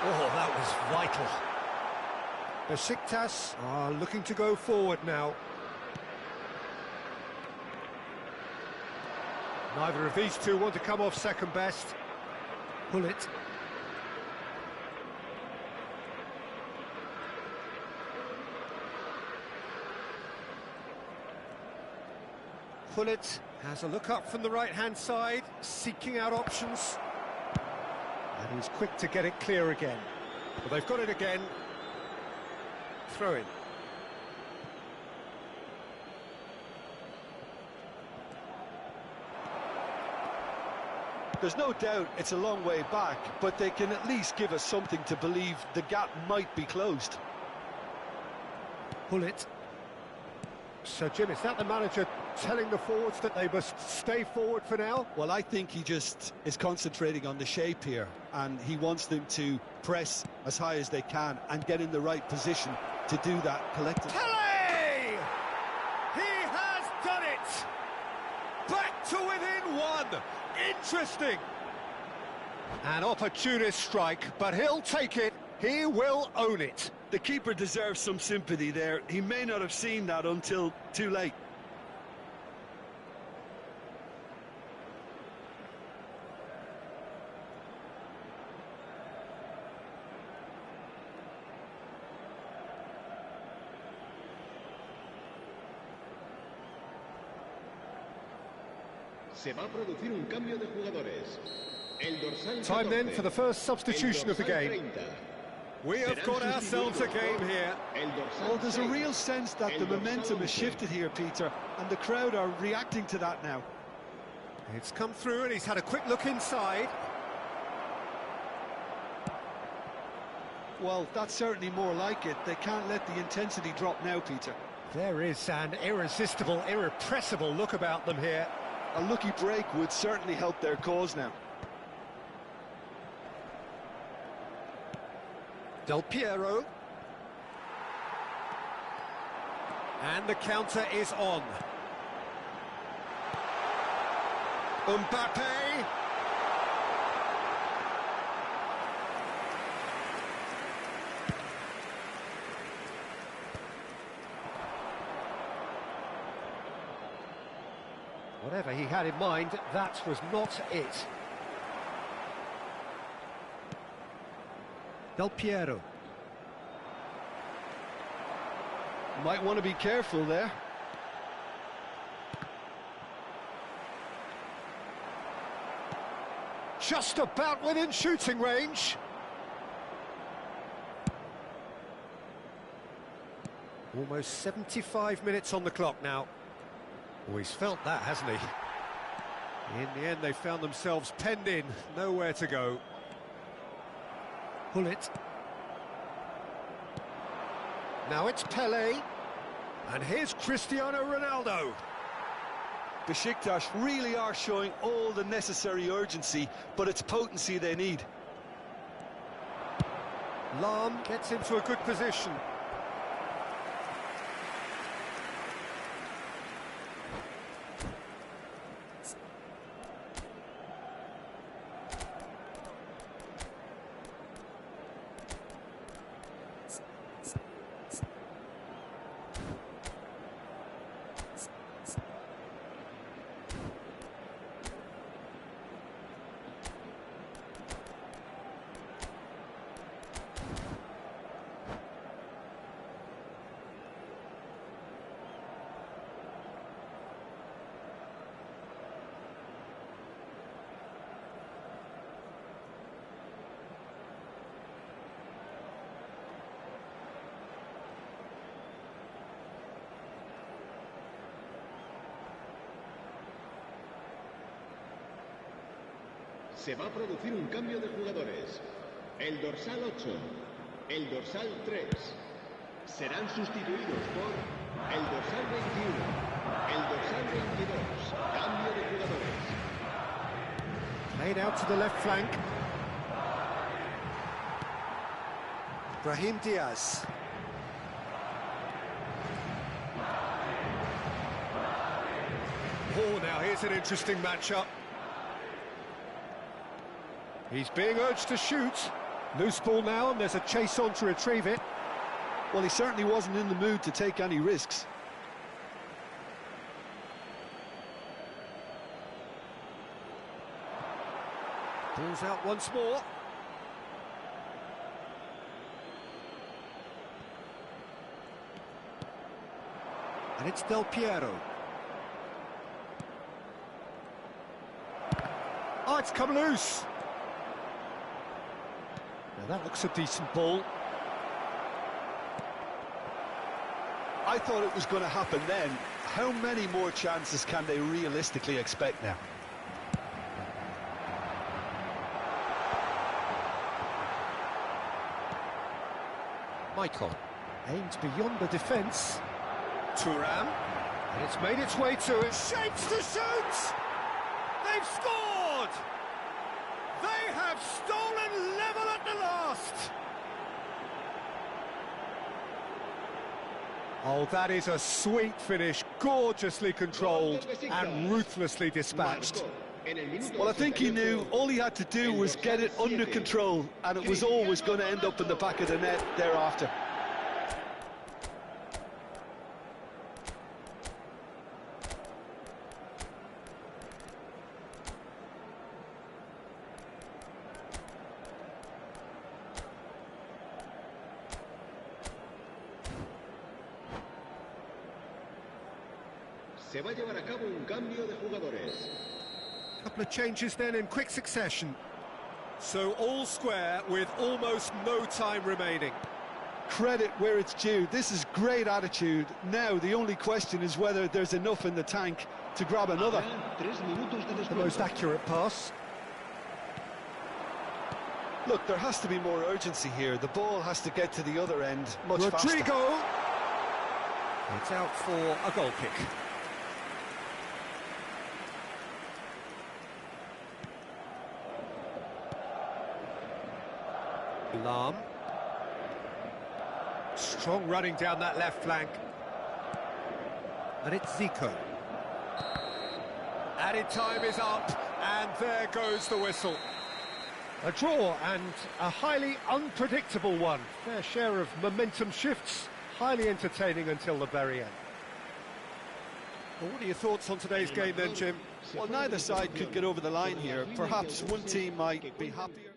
Oh, that was vital. Besiktas are looking to go forward now. Neither of these two want to come off second best. Hullet. Hullet has a look up from the right-hand side, seeking out options. And he's quick to get it clear again. But they've got it again. Throw in. There's no doubt it's a long way back, but they can at least give us something to believe the gap might be closed. Hullet. So, Jim, is that the manager telling the forwards that they must stay forward for now? Well, I think he just is concentrating on the shape here, and he wants them to press as high as they can and get in the right position to do that collectively. Pele! He has done it! Back to within 1! Interesting! An opportunist strike, but he'll take it. He will own it. The keeper deserves some sympathy there. He may not have seen that until too late. Se va a producir un cambio de jugadores. El dorsal Time then 14, for the first substitution of the el dorsal game. 30. We have got ourselves a game here. El dorsal Well, there's a 6, real sense that el the dorsal momentum has 11. shifted here, Peter, and the crowd are reacting to that now. It's come through and he's had a quick look inside. Well, that's certainly more like it. They can't let the intensity drop now, Peter. There is an irresistible, irrepressible look about them here. A lucky break would certainly help their cause now. Del Piero. And the counter is on. Mbappe. Whatever he had in mind, that was not it. Del Piero. Might want to be careful there. Just about within shooting range. Almost 75 minutes on the clock now. Oh, he's felt that, hasn't he? In the end, they found themselves penned in, nowhere to go. Hullet. Now it's Pele. And here's Cristiano Ronaldo. Besiktas really are showing all the necessary urgency, but it's potency they need. Lam gets into a good position. Se va a producir un cambio de jugadores. El dorsal 8, el dorsal 3 serán sustituidos por el dorsal 21, el dorsal 22. Cambio de jugadores. Played out to the left flank. Brahim Diaz. Oh, now here's an interesting matchup. He's being urged to shoot. Loose ball now, and there's a chase on to retrieve it. Well, he certainly wasn't in the mood to take any risks. Ball's out once more. And it's Del Piero. Oh, it's come loose. Now that looks a decent ball. I thought it was going to happen then. How many more chances can they realistically expect now? Michael aims beyond the defence. Thuram. And it's made its way to it. Shapes to shoot! They've scored! They have stolen level at the last! Oh, that is a sweet finish, gorgeously controlled and ruthlessly dispatched. Well, I think he knew all he had to do was get it under control, and it was always going to end up in the back of the net thereafter. Se va a llevar a cabo un cambio de jugadores. Couple of changes then in quick succession. So all square with almost no time remaining. Credit where it's due. This is great attitude. Now the only question is whether there's enough in the tank to grab another. The most accurate pass. Look, there has to be more urgency here. The ball has to get to the other end much faster. Rodrigo! It's out for a goal kick. Lam. Strong running down that left flank. And it's Zico. Added time is up, and there goes the whistle. A draw, and a highly unpredictable one. Fair share of momentum shifts, highly entertaining until the very end. Well, what are your thoughts on today's game then, Jim? Well, neither side could get over the line here. Perhaps one team might be happier.